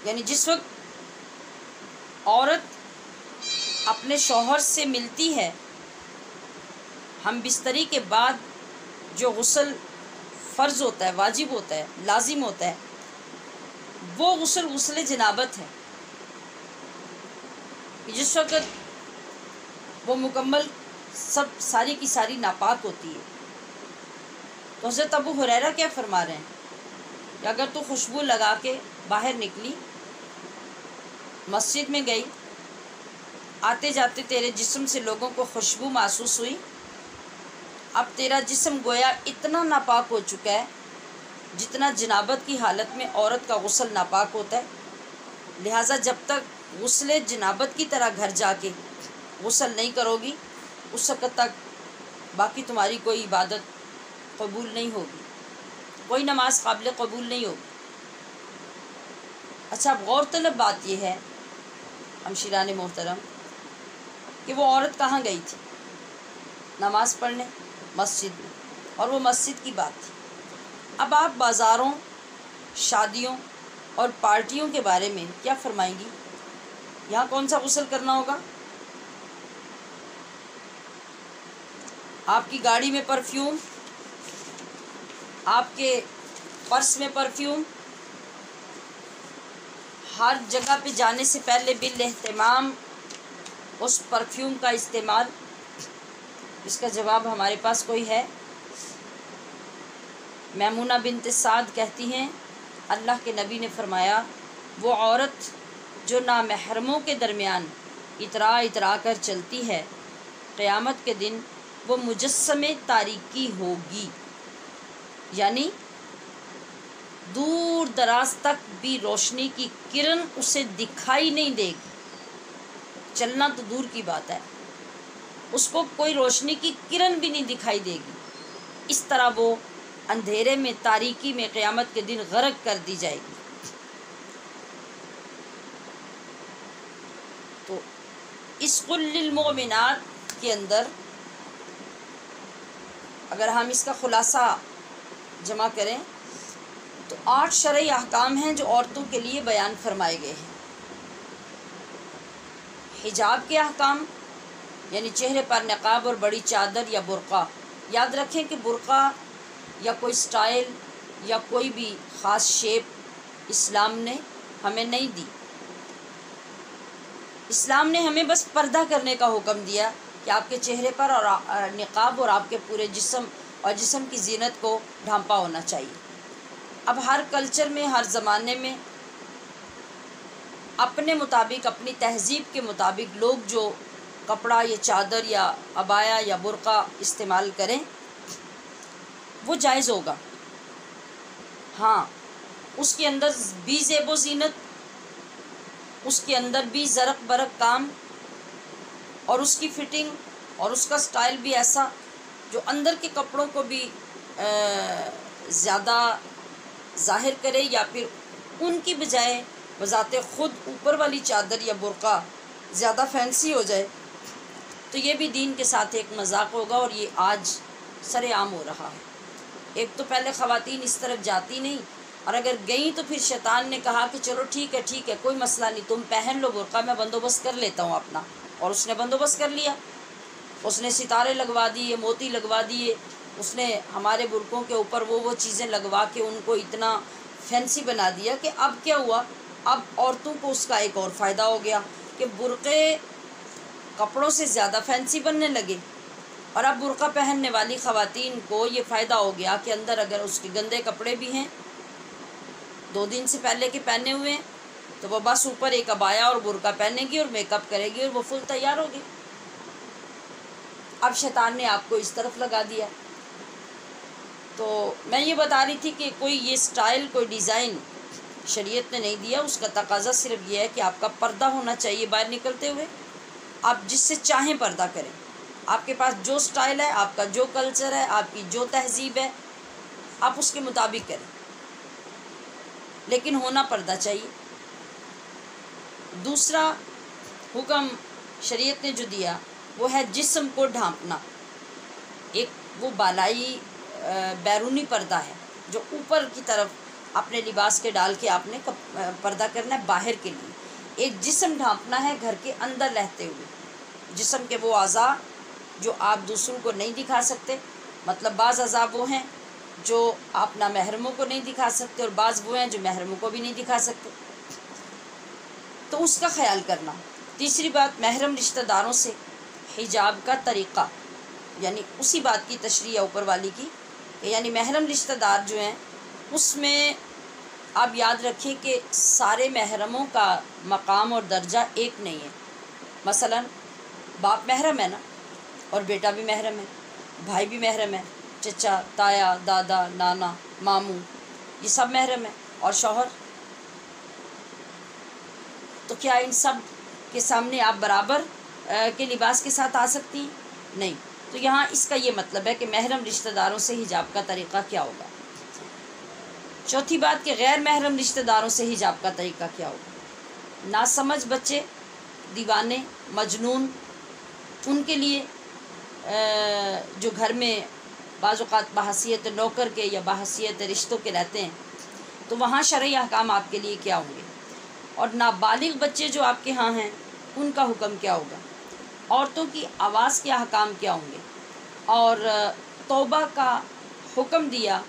یعنی جس وقت عورت اپنے شوہر سے ملتی ہے، ہم بستری کے بعد جو غسل فرض ہوتا ہے، واجب ہوتا ہے، لازم ہوتا ہے، وہ غسل جنابت ہے۔ جس وقت وہ مکمل ساری کی ساری ناپاک ہوتی ہے، تو حضرت ابو ہریرہ کیا فرما رہے ہیں کہ اگر تو خوشبو لگا کے باہر نکلی، مسجد میں گئی، آتے جاتے تیرے جسم سے لوگوں کو خوشبو محسوس ہوئی، اب تیرا جسم گویا اتنا ناپاک ہو چکا ہے جتنا جنابت کی حالت میں عورت کا غسل ناپاک ہوتا ہے، لہٰذا جب تک غسل جنابت کی طرح گھر جا کے غسل نہیں کرو گی، اس وقت تک باقی تمہاری کوئی عبادت قبول نہیں ہوگی، کوئی نماز قابل قبول نہیں ہوگی۔ اچھا، اب غور طلب بات یہ ہے ہمشیران محترم کہ وہ عورت کہاں گئی تھی؟ نماز پڑھنے، مسجد میں، اور وہ مسجد کی بات تھی۔ اب آپ بازاروں، شادیوں اور پارٹیوں کے بارے میں کیا فرمائیں گی؟ یہاں کون سا غسل کرنا ہوگا؟ آپ کی گاڑی میں پرفیوم، آپ کے پرس میں پرفیوم، ہر جگہ پہ جانے سے پہلے بالاہتمام اس پرفیوم کا استعمال۔ اس کا جواب ہمارے پاس کوئی ہے؟ میمونہ بنت سعد کہتی ہیں، اللہ کے نبی نے فرمایا، وہ عورت جو نامحرموں کے درمیان اترا کر چلتی ہے، قیامت کے دن وہ مجسم تاریکی ہوگی، یعنی دور دراز تک بھی روشنی کی کرن اسے دکھائی نہیں دے گی، چلنا تو دور کی بات ہے، اس کو کوئی روشنی کی کرن بھی نہیں دکھائی دے گی۔ اس طرح وہ اندھیرے میں، تاریکی میں قیامت کے دن غرق کر دی جائے گی۔ تو اس قل للمؤمنات کے اندر اگر ہم اس کا خلاصہ جمع کریں تو 8 شرعی احکام ہیں جو عورتوں کے لیے بیان فرمائے گئے ہیں۔ حجاب کے احکام، یعنی چہرے پر نقاب اور بڑی چادر یا برقع۔ یاد رکھیں کہ برقع یا کوئی سٹائل یا کوئی بھی خاص شیپ اسلام نے ہمیں نہیں دی۔ اسلام نے ہمیں بس پردہ کرنے کا حکم دیا کہ آپ کے چہرے پر اور نقاب اور آپ کے پورے جسم اور جسم کی زینت کو ڈھانپا ہونا چاہیے۔ اب ہر کلچر میں، ہر زمانے میں اپنے مطابق، اپنی تہذیب کے مطابق لوگ جو کپڑا یا چادر یا عبایا یا برقع استعمال کریں وہ جائز ہوگا۔ ہاں، اس کے اندر بھی زیب و زینت، اس کے اندر بھی زرق برق کام، اور اس کی فٹنگ اور اس کا سٹائل بھی ایسا جو اندر کے کپڑوں کو بھی زیادہ ظاہر کرے، یا پھر ان کی بجائے بذات خود اوپر والی چادر یا برقع زیادہ فینسی ہو جائے، تو یہ بھی دین کے ساتھ ایک مذاق ہوگا، اور یہ آج سر عام ہو رہا ہے۔ ایک تو پہلے خواتین اس طرف جاتی نہیں، اور اگر گئیں تو پھر شیطان نے کہا کہ چلو ٹھیک ہے کوئی مسئلہ نہیں، تم پہن لو برقع، میں بندوبست کر لیتا ہوں اپنا، اور اس نے بندوبست کر لیا۔ اس نے ستارے لگوا دیے، موتی لگوا دیے، اس نے ہمارے برقعوں کے اوپر وہ چیزیں لگوا کے ان کو اتنا فینسی بنا دیا کہ اب کیا ہوا، اب عورتوں کو اس کا ایک اور فائدہ ہو گیا کہ برقعے کپڑوں سے زیادہ فینسی بننے لگے، اور اب برقع پہننے والی خواتین کو یہ فائدہ ہو گیا کہ اندر اگر اس کے گندے کپڑے بھی ہیں 2 دن سے پہلے کے پہنے ہوئے ہیں، تو وہ بس اوپر ایک عبایا اور برقع پہنے گی اور میک اپ کرے گی اور وہ فل تیار ہوگی۔ اب شیطان نے آپ کو اس طرف لگا دیا۔ تو میں یہ بتا رہی تھی کہ کوئی یہ سٹائل، کوئی ڈیزائن شریعت نے نہیں دیا، اس کا تقاضا صرف یہ ہے کہ آپ کا پردہ ہونا چاہیے باہر نکلتے ہوئے، آپ جس سے چاہیں پردہ کریں، آپ کے پاس جو سٹائل ہے، آپ کا جو کلچر ہے، آپ کی جو تہذیب ہے، آپ اس کے مطابق کریں، لیکن ہونا پردہ چاہیے۔ دوسرا حکم شریعت نے جو دیا وہ ہے جسم کو ڈھانپنا۔ ایک وہ بالائی بیرونی پردہ ہے جو اوپر کی طرف اپنے لباس کے ڈال کے آپ نے پردہ کرنا ہے باہر کے لیے۔ ایک جسم ڈھانپنا ہے گھر کے اندر رہتے ہوئے، جسم کے وہ اعضاء جو آپ دوسروں کو نہیں دکھا سکتے، مطلب بعض اعضاء وہ ہیں جو آپ نہ محرموں کو نہیں دکھا سکتے، اور بعض وہ ہیں جو محرموں کو بھی نہیں دکھا سکتے، تو اس کا خیال کرنا۔ تیسری بات، محرم رشتہ داروں سے حجاب کا طریقہ، یعنی اسی بات کی تشریح ہے اوپر والی کی، کہ یعنی محرم رشتہ دار جو ہیں اس میں آپ یاد رکھیں کہ سارے محرموں کا مقام اور درجہ ایک نہیں ہے۔ مثلا باپ محرم ہے نا، اور بیٹا بھی محرم ہے، بھائی بھی محرم ہے، چچا، تایا، دادا، نانا، ماموں، یہ سب محرم ہیں، اور شوہر۔ تو کیا ان سب کے سامنے آپ برابر کے لباس کے ساتھ آ سکتی ہیں؟ نہیں۔ تو یہاں اس کا یہ مطلب ہے کہ محرم رشتہ داروں سے حجاب کا طریقہ کیا ہوگا۔ چوتھی بات کہ غیر محرم رشتہ داروں سے حجاب کا طریقہ کیا ہوگا۔ ناسمجھ بچے، دیوانے، مجنون، ان کے لیے جو گھر میں بعض اوقات بحیثیت نوکر کے یا بحیثیت رشتوں کے رہتے ہیں، تو وہاں شرعی احکام آپ کے لیے کیا ہوں گے، اور نابالغ بچے جو آپ کے ہاں ہیں ان کا حکم کیا ہوگا، عورتوں کی آواز کے احکام کیا ہوں گے، اور توبہ کا حکم دیا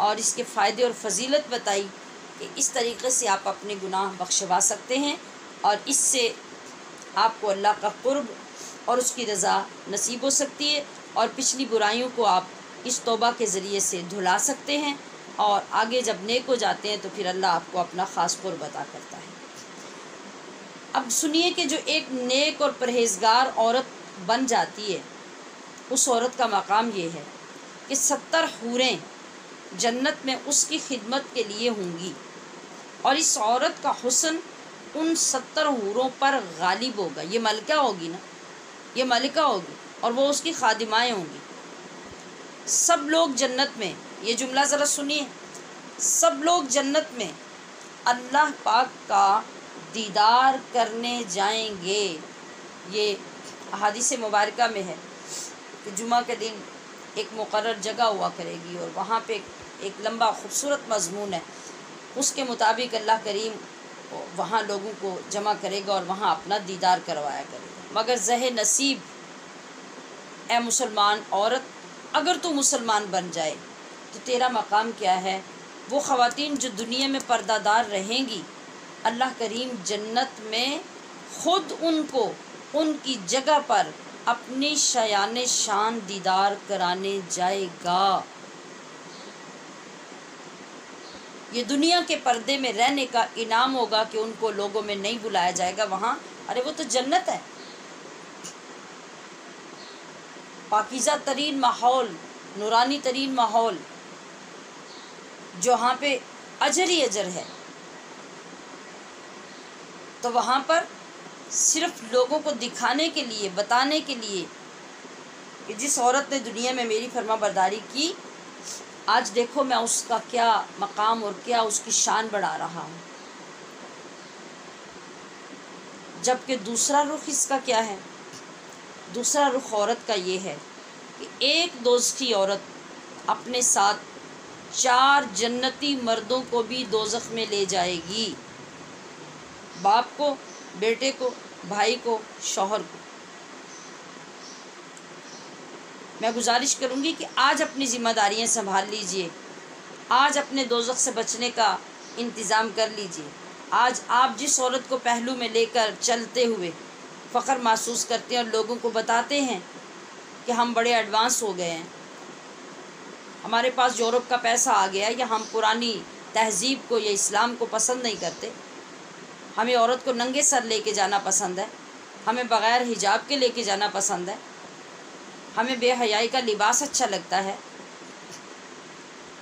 اور اس کے فائدے اور فضیلت بتائی کہ اس طریقے سے آپ اپنے گناہ بخشوا سکتے ہیں، اور اس سے آپ کو اللہ کا قرب اور اس کی رضا نصیب ہو سکتی ہے، اور پچھلی برائیوں کو آپ اس توبہ کے ذریعے سے دھلا سکتے ہیں، اور آگے جب نیک ہو جاتے ہیں تو پھر اللہ آپ کو اپنا خاص قرب عطا کرتا ہے۔ اب سنیے کہ جو ایک نیک اور پرہیزگار عورت بن جاتی ہے، اس عورت کا مقام یہ ہے کہ 70 حوریں جنت میں اس کی خدمت کے لیے ہوں گی، اور اس عورت کا حسن ان 70 حوروں پر غالب ہوگا۔ یہ ملکہ ہوگی نا، یہ ملکہ ہوگی، اور وہ اس کی خادمائیں ہوں گی۔ سب لوگ جنت میں، یہ جملہ ذرا سنیے، سب لوگ جنت میں اللہ پاک کا دیدار کرنے جائیں گے۔ یہ احادیث مبارکہ میں ہے کہ جمعہ کے دن ایک مقرر جگہ ہوا کرے گی، اور وہاں پہ ایک لمبا خوبصورت مضمون ہے، اس کے مطابق اللہ کریم وہاں لوگوں کو جمع کرے گا اور وہاں اپنا دیدار کروایا کرے گا۔ مگر زہ نصیب اے مسلمان عورت، اگر تو مسلمان بن جائے تو تیرا مقام کیا ہے؟ وہ خواتین جو دنیا میں پردہ دار رہیں گی، اللہ کریم جنت میں خود ان کو ان کی جگہ پر اپنی شایان شان دیدار کرانے جائے گا۔ یہ دنیا کے پردے میں رہنے کا انعام ہوگا کہ ان کو لوگوں میں نہیں بلایا جائے گا وہاں، ارے وہ تو جنت ہے، پاکیزہ ترین ماحول، نورانی ترین ماحول، جہاں پہ اجر ہی اجر ہے۔ تو وہاں پر صرف لوگوں کو دکھانے کے لیے، بتانے کے لیے کہ جس عورت نے دنیا میں میری فرما برداری کی، آج دیکھو میں اس کا کیا مقام اور کیا اس کی شان بڑھا رہا ہوں۔ جبکہ دوسرا رخ اس کا کیا ہے؟ دوسرا رخ عورت کا یہ ہے کہ ایک دوزخی عورت اپنے ساتھ 4 جنتی مردوں کو بھی دوزخ میں لے جائے گی، باپ کو، بیٹے کو، بھائی کو، شوہر کو۔ میں گزارش کروں گی کہ آج اپنی ذمہ داریاں سنبھال لیجئے، آج اپنے دوزخ سے بچنے کا انتظام کر لیجئے۔ آج آپ جس عورت کو پہلو میں لے کر چلتے ہوئے فخر محسوس کرتے ہیں اور لوگوں کو بتاتے ہیں کہ ہم بڑے ایڈوانس ہو گئے ہیں، ہمارے پاس یورپ کا پیسہ آ گیا، یا ہم پرانی تہذیب کو یا اسلام کو پسند نہیں کرتے، ہمیں عورت کو ننگے سر لے کے جانا پسند ہے، ہمیں بغیر حجاب کے لے کے جانا پسند ہے، ہمیں بے حیائی کا لباس اچھا لگتا ہے،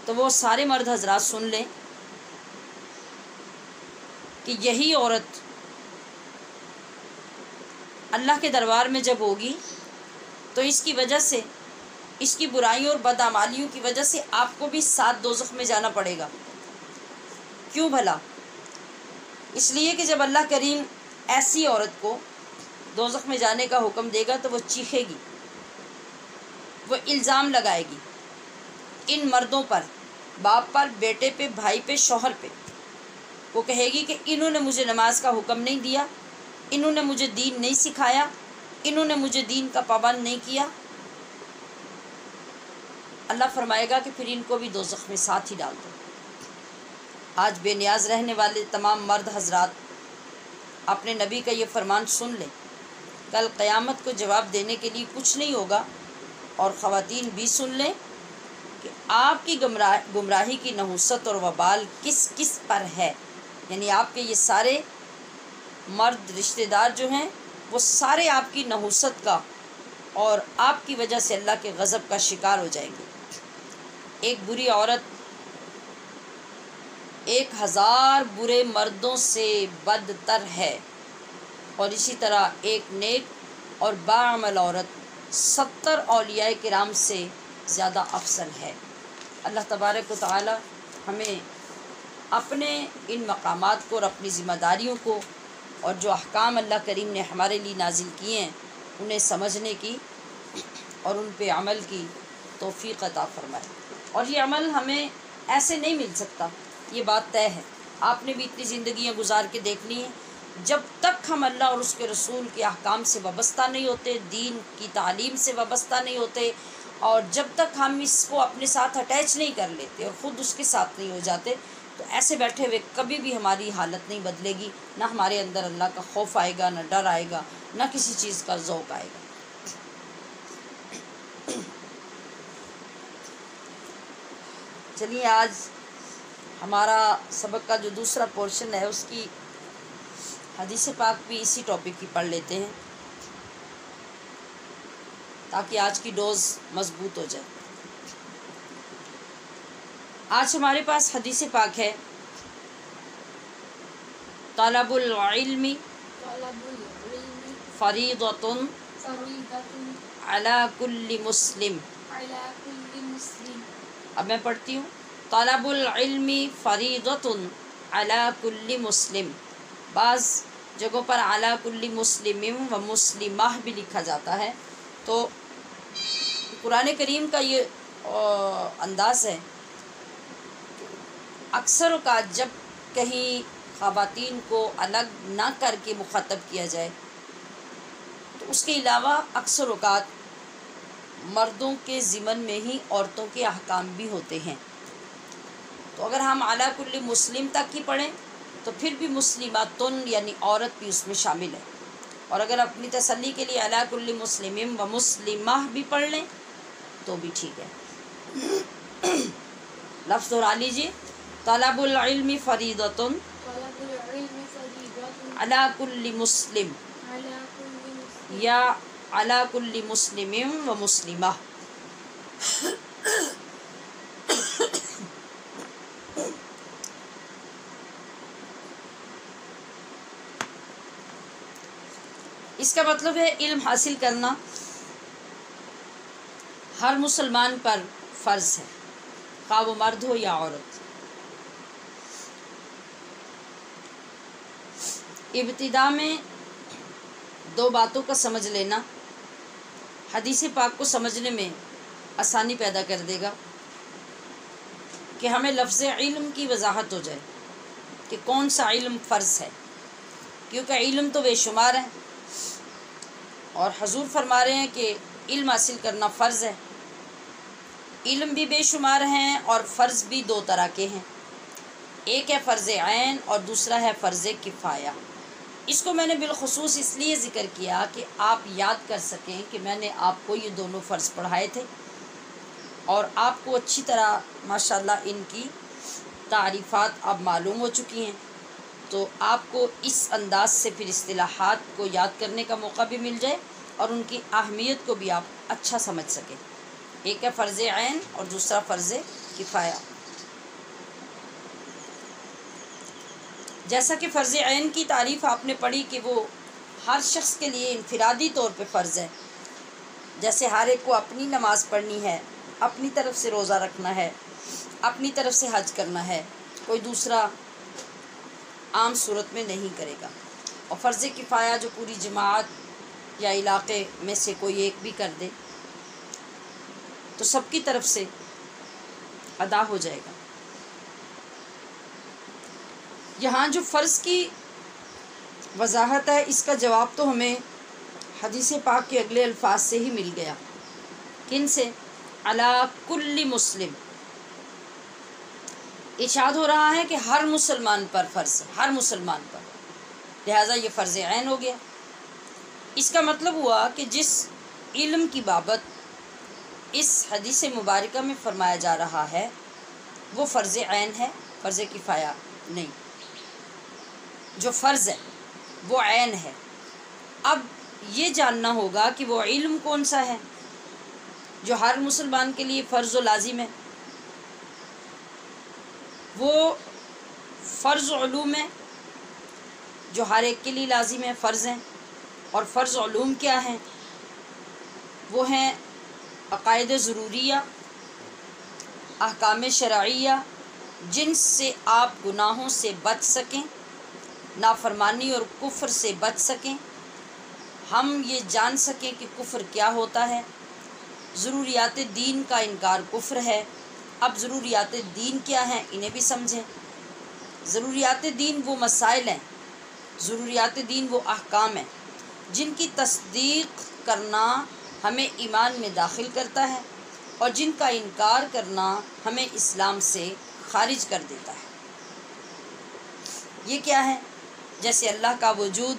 تو وہ سارے مرد حضرات سن لیں کہ یہی عورت اللہ کے دربار میں جب ہوگی تو اس کی وجہ سے، اس کی برائیوں اور بدعمالیوں کی وجہ سے آپ کو بھی ساتھ دوزخ میں جانا پڑے گا۔ کیوں بھلا؟ اس لیے کہ جب اللہ کریم ایسی عورت کو دوزخ میں جانے کا حکم دے گا تو وہ چیخے گی، وہ الزام لگائے گی ان مردوں پر، باپ پر، بیٹے پہ، بھائی پہ، شوہر پہ۔ وہ کہے گی کہ انہوں نے مجھے نماز کا حکم نہیں دیا، انہوں نے مجھے دین نہیں سکھایا، انہوں نے مجھے دین کا پابند نہیں کیا۔ اللہ فرمائے گا کہ پھر ان کو بھی دوزخ میں ساتھ ہی ڈال دو۔ آج بے نیاز رہنے والے تمام مرد حضرات اپنے نبی کا یہ فرمان سن لیں، کل قیامت کو جواب دینے کے لیے کچھ نہیں ہوگا۔ اور خواتین بھی سن لیں کہ آپ کی گمراہی کی نحوست اور وبال کس کس پر ہے، یعنی آپ کے یہ سارے مرد رشتہ دار جو ہیں وہ سارے آپ کی نحوست کا اور آپ کی وجہ سے اللہ کے غضب کا شکار ہو جائیں گے۔ ایک بری عورت 1000 برے مردوں سے بدتر ہے، اور اسی طرح ایک نیک اور باعمل عورت 70 اولیاء کرام سے زیادہ افضل ہے۔ اللہ تبارک و تعالی ہمیں اپنے ان مقامات کو اور اپنی ذمہ داریوں کو اور جو احکام اللہ کریم نے ہمارے لیے نازل کیے ہیں انہیں سمجھنے کی اور ان پہ عمل کی توفیق عطا فرمائے۔ اور یہ عمل ہمیں ایسے نہیں مل سکتا، یہ بات طے ہے۔ آپ نے بھی اتنی زندگیاں گزار کے دیکھنی ہیں، جب تک ہم اللہ اور اس کے رسول کے احکام سے وابستہ نہیں ہوتے، دین کی تعلیم سے وابستہ نہیں ہوتے، اور جب تک ہم اس کو اپنے ساتھ اٹیچ نہیں کر لیتے اور خود اس کے ساتھ نہیں ہو جاتے، تو ایسے بیٹھے ہوئے کبھی بھی ہماری حالت نہیں بدلے گی، نہ ہمارے اندر اللہ کا خوف آئے گا، نہ ڈر آئے گا، نہ کسی چیز کا ذوق آئے گا۔ چلیے آج ہمارا سبق کا جو دوسرا پورشن ہے اس کی حدیث پاک بھی اسی ٹاپک کی پڑھ لیتے ہیں تاکہ آج کی ڈوز مضبوط ہو جائے۔ آج ہمارے پاس حدیث پاک ہے، طلب العلم فریضۃ علی کل مسلم۔ اب میں پڑھتی ہوں، طلب العلم فریضۃ علی کل مسلم۔ بعض جگہوں پر علی کل مسلم و مسلمہ بھی لکھا جاتا ہے، تو قرآن کریم کا یہ انداز ہے، اکثر اوقات جب کہیں خواتین کو الگ نہ کر کے مخاطب کیا جائے تو اس کے علاوہ اکثر اوقات مردوں کے ضمن میں ہی عورتوں کے احکام بھی ہوتے ہیں۔ تو اگر ہم علی کل مسلم تک ہی پڑھیں تو پھر بھی مسلماتن یعنی عورت بھی اس میں شامل ہے۔ اور اگر اپنی تسلی کے لیے علی کل مسلم و مسلمہ بھی پڑھ لیں تو بھی ٹھیک ہے۔ لفظ دہرا لیجیے، طلب العلم فریضۃ طلب العلم فریضۃ علی کل مسلم علی کل مسلم یا علی کل مسلم و مسلمہ۔ اس کا مطلب ہے علم حاصل کرنا ہر مسلمان پر فرض ہے، خواہ وہ مرد ہو یا عورت۔ ابتدا میں دو باتوں کا سمجھ لینا حدیث پاک کو سمجھنے میں آسانی پیدا کر دے گا کہ ہمیں لفظ علم کی وضاحت ہو جائے کہ کون سا علم فرض ہے، کیونکہ علم تو بے شمار ہے اور حضور فرما رہے ہیں کہ علم حاصل کرنا فرض ہے۔ علم بھی بے شمار ہیں اور فرض بھی دو طرح کے ہیں، ایک ہے فرض عین اور دوسرا ہے فرض کفایہ۔ اس کو میں نے بالخصوص اس لیے ذکر کیا کہ آپ یاد کر سکیں کہ میں نے آپ کو یہ دونوں فرض پڑھائے تھے اور آپ کو اچھی طرح ماشاءاللہ ان کی تعریفات اب معلوم ہو چکی ہیں، تو آپ کو اس انداز سے پھر اصطلاحات کو یاد کرنے کا موقع بھی مل جائے اور ان کی اہمیت کو بھی آپ اچھا سمجھ سکیں۔ ایک ہے فرض عین اور دوسرا فرض کفایہ۔ جیسا کہ فرض عین کی تعریف آپ نے پڑھی کہ وہ ہر شخص کے لیے انفرادی طور پہ فرض ہے، جیسے ہر ایک کو اپنی نماز پڑھنی ہے، اپنی طرف سے روزہ رکھنا ہے، اپنی طرف سے حج کرنا ہے، کوئی دوسرا عام صورت میں نہیں کرے گا۔ اور فرض کفایہ جو پوری جماعت یا علاقے میں سے کوئی ایک بھی کر دے تو سب کی طرف سے ادا ہو جائے گا۔ یہاں جو فرض کی وضاحت ہے اس کا جواب تو ہمیں حدیث پاک کے اگلے الفاظ سے ہی مل گیا۔ کن سے؟ علی کل مسلم۔ ارشاد ہو رہا ہے کہ ہر مسلمان پر فرض ہے، ہر مسلمان پر، لہٰذا یہ فرض عین ہو گیا۔ اس کا مطلب ہوا کہ جس علم کی بابت اس حدیث مبارکہ میں فرمایا جا رہا ہے وہ فرض عین ہے، فرض کفایہ نہیں۔ جو فرض ہے وہ عین ہے۔ اب یہ جاننا ہوگا کہ وہ علم کون سا ہے جو ہر مسلمان کے لیے فرض و لازم ہے۔ وہ فرض علوم ہے جو ہر ایک کے لیے لازم ہے، فرض ہیں۔ اور فرض علوم کیا ہیں؟ وہ ہیں عقائد ضروریہ، احکام شرعیہ، جن سے آپ گناہوں سے بچ سکیں، نافرمانی اور کفر سے بچ سکیں، ہم یہ جان سکیں کہ کفر کیا ہوتا ہے۔ ضروریات دین کا انکار کفر ہے۔ اب ضروریات دین کیا ہیں انہیں بھی سمجھیں۔ ضروریات دین وہ مسائل ہیں، ضروریات دین وہ احکام ہیں جن کی تصدیق کرنا ہمیں ایمان میں داخل کرتا ہے اور جن کا انکار کرنا ہمیں اسلام سے خارج کر دیتا ہے۔ یہ کیا ہے؟ جیسے اللہ کا وجود،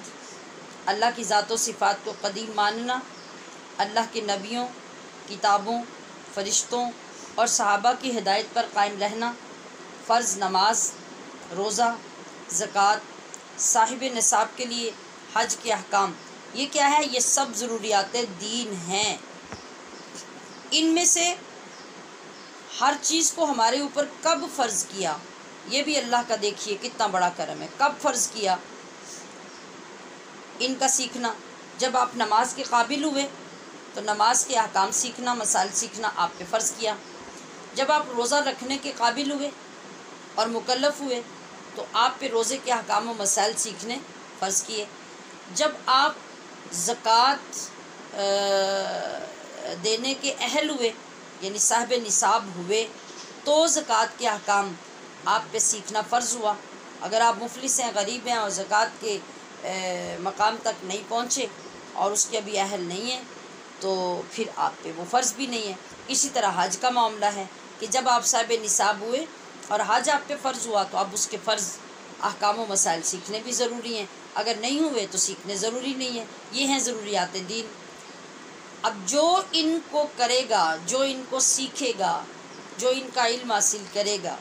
اللہ کی ذات و صفات کو قدیم ماننا، اللہ کے نبیوں، کتابوں، فرشتوں اور صحابہ کی ہدایت پر قائم رہنا، فرض نماز، روزہ، زکوٰۃ، صاحب نصاب کے لیے حج کے احکام، یہ کیا ہے؟ یہ سب ضروریات دین ہیں۔ ان میں سے ہر چیز کو ہمارے اوپر کب فرض کیا، یہ بھی اللہ کا دیکھیے کتنا بڑا کرم ہے۔ کب فرض کیا ان کا سیکھنا؟ جب آپ نماز کے قابل ہوئے تو نماز کے احکام سیکھنا، مسائل سیکھنا آپ پہ فرض کیا۔ جب آپ روزہ رکھنے کے قابل ہوئے اور مکلف ہوئے تو آپ پہ روزے کے احکام و مسائل سیکھنے فرض کیے۔ جب آپ زکوٰۃ دینے کے اہل ہوئے یعنی صاحب نصاب ہوئے تو زکوٰۃ کے احکام آپ پہ سیکھنا فرض ہوا۔ اگر آپ مفلس ہیں، غریب ہیں اور زکوٰۃ کے مقام تک نہیں پہنچے اور اس کے ابھی اہل نہیں ہیں تو پھر آپ پہ وہ فرض بھی نہیں ہے۔ اسی طرح حج کا معاملہ ہے کہ جب آپ صاحب نصاب ہوئے اور حج آپ پہ فرض ہوا تو اب اس کے فرض احکام و مسائل سیکھنے بھی ضروری ہیں، اگر نہیں ہوئے تو سیکھنے ضروری نہیں ہیں، یہ ہیں ضروریات دین۔ اب جو ان کو کرے گا، جو ان کو سیکھے گا، جو ان کا علم حاصل کرے گا،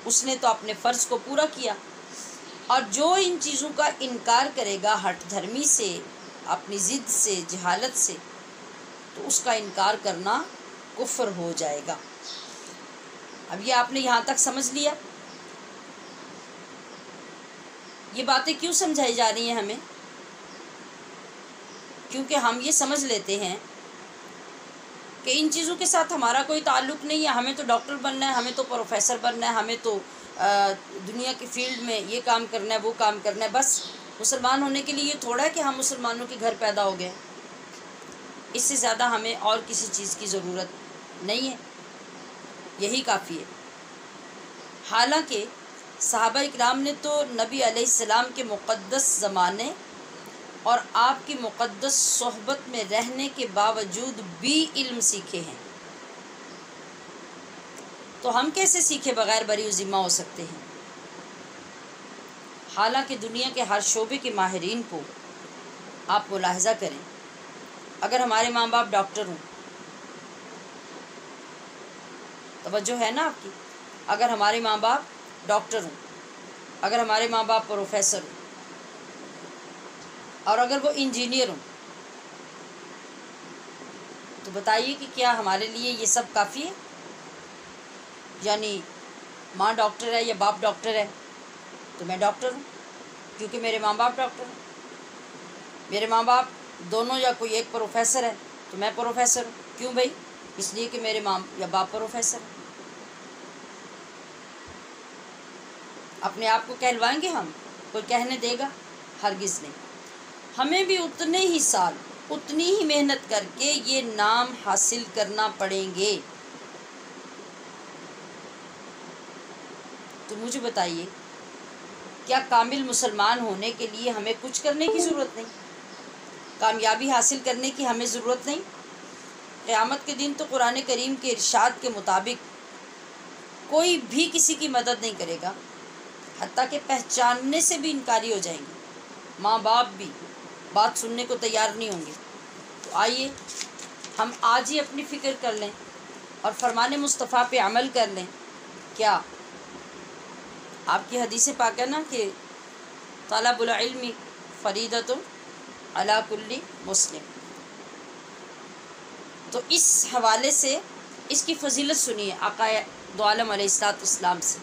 اس نے تو اپنے فرض کو پورا کیا، اور جو ان چیزوں کا انکار کرے گا ہٹ دھرمی سے، اپنی ضد سے، جہالت سے، تو اس کا انکار کرنا کفر ہو جائے گا۔ اب یہ آپ نے یہاں تک سمجھ لیا؟ یہ باتیں کیوں سمجھائی جا رہی ہیں ہمیں؟ کیونکہ ہم یہ سمجھ لیتے ہیں کہ ان چیزوں کے ساتھ ہمارا کوئی تعلق نہیں ہے، ہمیں تو ڈاکٹر بننا ہے، ہمیں تو پروفیسر بننا ہے، ہمیں تو دنیا کی فیلڈ میں یہ کام کرنا ہے، وہ کام کرنا ہے۔ بس مسلمان ہونے کے لیے یہ تھوڑا ہے کہ ہم مسلمانوں کے گھر پیدا ہو گئے، اس سے زیادہ ہمیں اور کسی چیز کی ضرورت نہیں ہے، یہی کافی ہے۔ حالانکہ صحابہ اکرام نے تو نبی علیہ السلام کے مقدس زمانے اور آپ کی مقدس صحبت میں رہنے کے باوجود بھی علم سیکھے ہیں، تو ہم کیسے سیکھے بغیر بری و ذمہ ہو سکتے ہیں؟ حالانکہ دنیا کے ہر شعبے کے ماہرین کو آپ ملاحظہ کریں، اگر ہمارے ماں باپ ڈاکٹر ہوں، توجہ ہے نا آپ کی، اگر ہمارے ماں باپ ڈاکٹر ہوں، اگر ہمارے ماں باپ پروفیسر ہوں، اور اگر وہ انجینئر ہوں، تو بتائیے کہ کیا ہمارے لیے یہ سب کافی ہے؟ یعنی ماں ڈاکٹر ہے یا باپ ڈاکٹر ہے تو میں ڈاکٹر ہوں، کیونکہ میرے ماں باپ ڈاکٹر ہیں۔ میرے ماں باپ دونوں یا کوئی ایک پروفیسر ہے تو میں پروفیسر ہوں، کیوں بھائی؟ اس لیے کہ میرے ماں یا باپ پروفیسر ہیں۔ اپنے آپ کو کہلوائیں گے ہم؟ کوئی کہنے دے گا؟ ہرگز نہیں۔ ہمیں بھی اتنے ہی سال، اتنی ہی محنت کر کے یہ نام حاصل کرنا پڑیں گے۔ تو مجھے بتائیے، کیا کامل مسلمان ہونے کے لیے ہمیں کچھ کرنے کی ضرورت نہیں؟ کامیابی حاصل کرنے کی ہمیں ضرورت نہیں؟ قیامت کے دن تو قرآن کریم کے ارشاد کے مطابق کوئی بھی کسی کی مدد نہیں کرے گا، حتیٰ کہ پہچاننے سے بھی انکاری ہو جائیں گے، ماں باپ بھی بات سننے کو تیار نہیں ہوں گے۔ تو آئیے ہم آج ہی اپنی فکر کر لیں اور فرمان مصطفیٰ پہ عمل کر لیں۔ کیا آپ کی حدیث پاک ہے نا کہ طلب العلم فریضۃ علی کل مسلم، تو اس حوالے سے اس کی فضیلت سنیے آقا دو عالم علیہ الصلوۃ والسلام سے۔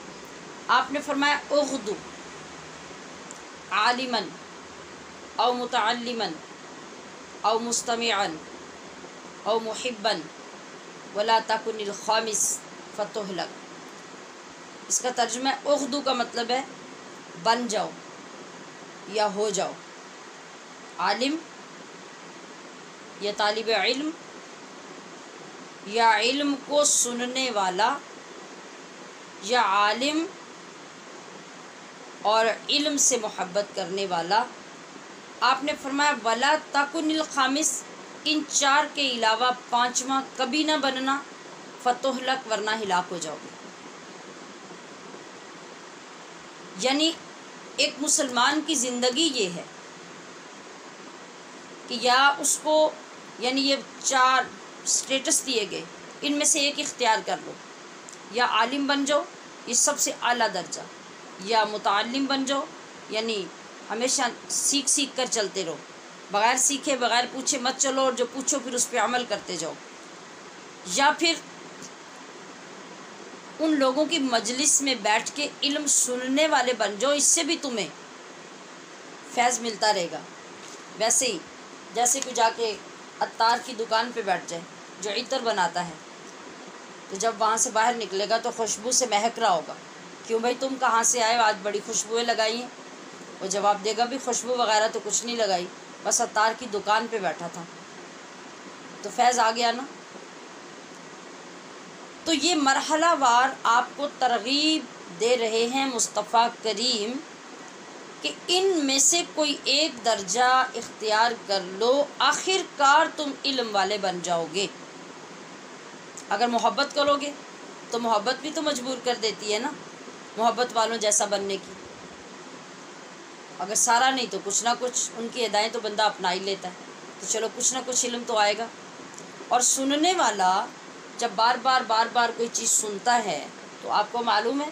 آپ نے فرمایا اغدو عالما او متعلما او مستمعا او محبا ولا تکن الخامس فتہلک۔ اس کا ترجمہ ہے، اغدو کا مطلب ہے بن جاؤ یا ہو جاؤ، عالم یا طالب علم یا علم کو سننے والا یا عالم اور علم سے محبت کرنے والا۔ آپ نے فرمایا ولا تکن الخامس، ان چار کے علاوہ پانچواں کبھی نہ بننا، فتہلک ورنہ ہلاک ہو جاؤ گے۔ یعنی ایک مسلمان کی زندگی یہ ہے کہ یا اس کو، یعنی یہ چار سٹیٹس دیے گئے، ان میں سے ایک اختیار کر لو، یا عالم بن جاؤ، یہ سب سے اعلیٰ درجہ، یا متعلم بن جاؤ، یعنی ہمیشہ سیکھ سیکھ کر چلتے رہو، بغیر سیکھے بغیر پوچھے مت چلو، اور جو پوچھو پھر اس پہ عمل کرتے جاؤ، یا پھر ان لوگوں کی مجلس میں بیٹھ کے علم سننے والے بن جاؤ، اس سے بھی تمہیں فیض ملتا رہے گا۔ ویسے ہی جیسے کوئی جا کے عطار کی دکان پہ بیٹھ جائے جو عطر بناتا ہے، تو جب وہاں سے باہر نکلے گا تو خوشبو سے مہک رہا ہوگا، کیوں بھائی تم کہاں سے آئے ہو، آج بڑی خوشبوئیں لگائی ہیں؟ وہ جواب دے گا بھی خوشبو وغیرہ تو کچھ نہیں لگائی، بس عطار کی دکان پہ بیٹھا تھا۔ تو فیض آ گیا نا۔ تو یہ مرحلہ وار آپ کو ترغیب دے رہے ہیں مصطفیٰ کریم کہ ان میں سے کوئی ایک درجہ اختیار کر لو، آخر کار تم علم والے بن جاؤ گے۔ اگر محبت کرو گے تو محبت بھی تو مجبور کر دیتی ہے نا، محبت والوں جیسا بننے کی؟ اگر سارا نہیں تو کچھ نہ کچھ ان کی ادائیں تو بندہ اپنا ہی لیتا ہے، تو چلو کچھ نہ کچھ علم تو آئے گا۔ اور سننے والا جب بار بار کوئی چیز سنتا ہے تو آپ کو معلوم ہے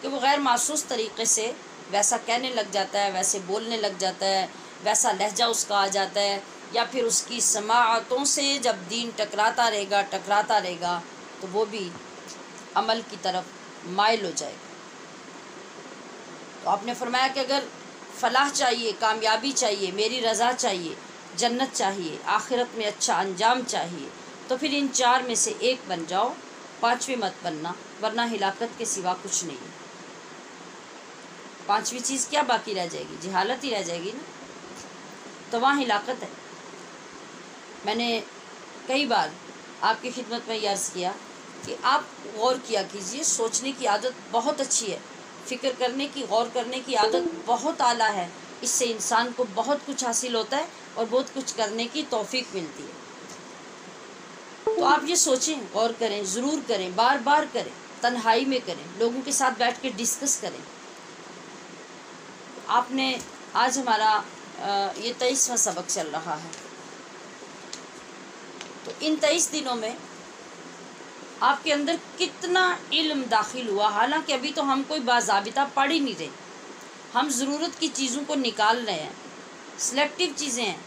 کہ وہ غیر محسوس طریقے سے ویسا کہنے لگ جاتا ہے، ویسے بولنے لگ جاتا ہے، ویسا لہجہ اس کا آ جاتا ہے، یا پھر اس کی سماعتوں سے جب دین ٹکراتا رہے گا تو وہ بھی عمل کی طرف مائل ہو جائے گا۔ تو آپ نے فرمایا کہ اگر فلاح چاہیے، کامیابی چاہیے، میری رضا چاہیے، جنت چاہیے، آخرت میں اچھا انجام چاہیے، تو پھر ان 4 میں سے ایک بن جاؤ، 5ویں مت بننا، ورنہ ہلاکت کے سوا کچھ نہیں ہے۔ 5ویں چیز کیا باقی رہ جائے گی؟ جہالت ہی رہ جائے گی نا، تو وہاں ہلاکت ہے۔ میں نے کئی بار آپ کی خدمت میں یہ عرض کیا کہ آپ غور کیا کیجئے، سوچنے کی عادت بہت اچھی ہے، فکر کرنے کی، غور کرنے کی عادت بہت اعلیٰ ہے، اس سے انسان کو بہت کچھ حاصل ہوتا ہے اور بہت کچھ کرنے کی توفیق ملتی ہے۔ تو آپ یہ سوچیں، غور کریں، ضرور کریں، بار بار کریں، تنہائی میں کریں، لوگوں کے ساتھ بیٹھ کے ڈسکس کریں۔ آپ نے آج ہمارا یہ 23واں سبق چل رہا ہے، تو ان 23 دنوں میں آپ کے اندر کتنا علم داخل ہوا؟ حالانکہ ابھی تو ہم کوئی باضابطہ پڑھ ہی نہیں رہے، ہم ضرورت کی چیزوں کو نکال رہے ہیں، سلیکٹیو چیزیں ہیں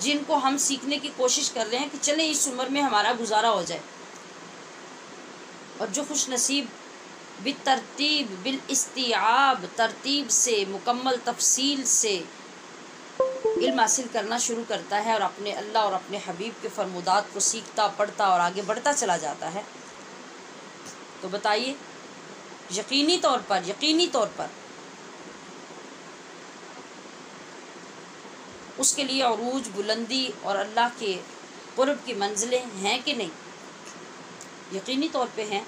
جن کو ہم سیکھنے کی کوشش کر رہے ہیں کہ چلیں اس عمر میں ہمارا گزارا ہو جائے۔ اور جو خوش نصیب بالترتیب، بالاستیعاب، ترتیب سے، مکمل تفصیل سے علم حاصل کرنا شروع کرتا ہے اور اپنے اللہ اور اپنے حبیب کے فرمودات کو سیکھتا، پڑھتا اور آگے بڑھتا چلا جاتا ہے، تو بتائیے یقینی طور پر اس کے لیے عروج، بلندی اور اللہ کے قرب کی منزلیں ہیں کہ نہیں؟ یقینی طور پہ ہیں۔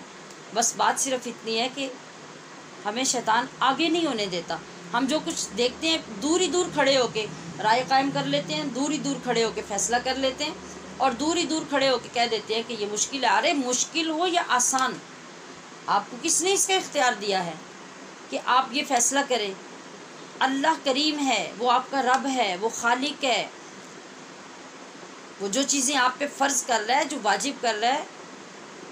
بس بات صرف اتنی ہے کہ ہمیں شیطان آگے نہیں ہونے دیتا۔ ہم جو کچھ دیکھتے ہیں دور ہی دور کھڑے ہو کے رائے قائم کر لیتے ہیں، دور ہی دور کھڑے ہو کے فیصلہ کر لیتے ہیں، اور دور ہی دور کھڑے ہو کے کہہ دیتے ہیں کہ یہ مشکل ہے۔ ارے مشکل ہو یا آسان، آپ کو کس نے اس کا اختیار دیا ہے کہ آپ یہ فیصلہ کریں؟ اللہ کریم ہے، وہ آپ کا رب ہے، وہ خالق ہے، وہ جو چیزیں آپ پہ فرض کر رہا ہے، جو واجب کر رہا ہے،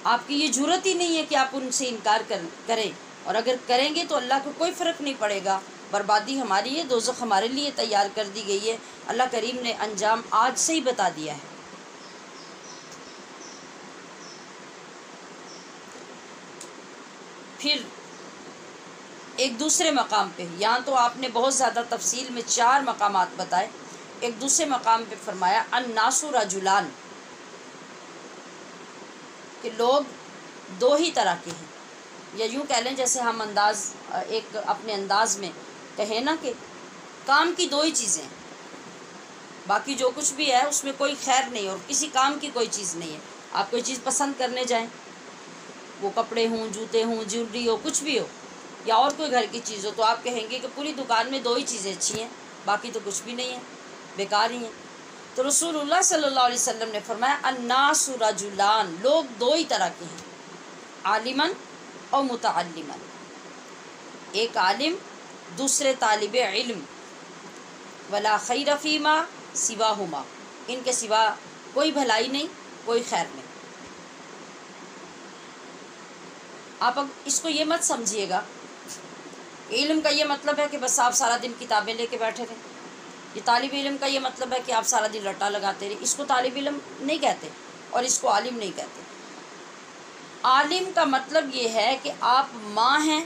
آپ کی یہ جرات ہی نہیں ہے کہ آپ ان سے انکار کریں، اور اگر کریں گے تو اللہ کو کوئی فرق نہیں پڑے گا، بربادی ہماری ہے، دوزخ ہمارے لیے تیار کر دی گئی ہے۔ اللہ کریم نے انجام آج سے ہی بتا دیا ہے۔ پھر ایک دوسرے مقام پہ، یہاں تو آپ نے بہت زیادہ تفصیل میں 4 مقامات بتائے، ایک دوسرے مقام پہ فرمایا الناس رجلان، کہ لوگ 2 ہی طرح کے ہیں، یا یوں کہہ لیں جیسے ہم ایک اپنے انداز میں کہیں نا کہ کام کی 2 ہی چیزیں ہیں، باقی جو کچھ بھی ہے اس میں کوئی خیر نہیں اور کسی کام کی کوئی چیز نہیں ہے۔ آپ کوئی چیز پسند کرنے جائیں، وہ کپڑے ہوں، جوتے ہوں، جیولری ہو، کچھ بھی ہو، یا اور کوئی گھر کی چیز ہو، تو آپ کہیں گے کہ پوری دکان میں 2 ہی چیزیں اچھی ہیں، باقی تو کچھ بھی نہیں ہے، بیکار ہی ہیں۔ تو رسول اللہ صلی اللہ علیہ وسلم نے فرمایا الناس رجلان، لوگ 2 ہی طرح کے ہیں، عالماً اور متعلماً، ایک عالم، دوسرے طالب علم، ولا خیر فیما سواہما، ان کے سوا کوئی بھلائی نہیں، کوئی خیر نہیں۔ آپ اب اس کو یہ مت سمجھیے گا، علم کا یہ مطلب ہے کہ بس آپ سارا دن کتابیں لے کے بیٹھے رہیں، یہ طالب علم کا یہ مطلب ہے کہ آپ سارا دن رٹا لگاتے رہیں۔ اس کو طالب علم نہیں کہتے اور اس کو عالم نہیں کہتے۔ عالم کا مطلب یہ ہے کہ آپ ماں ہیں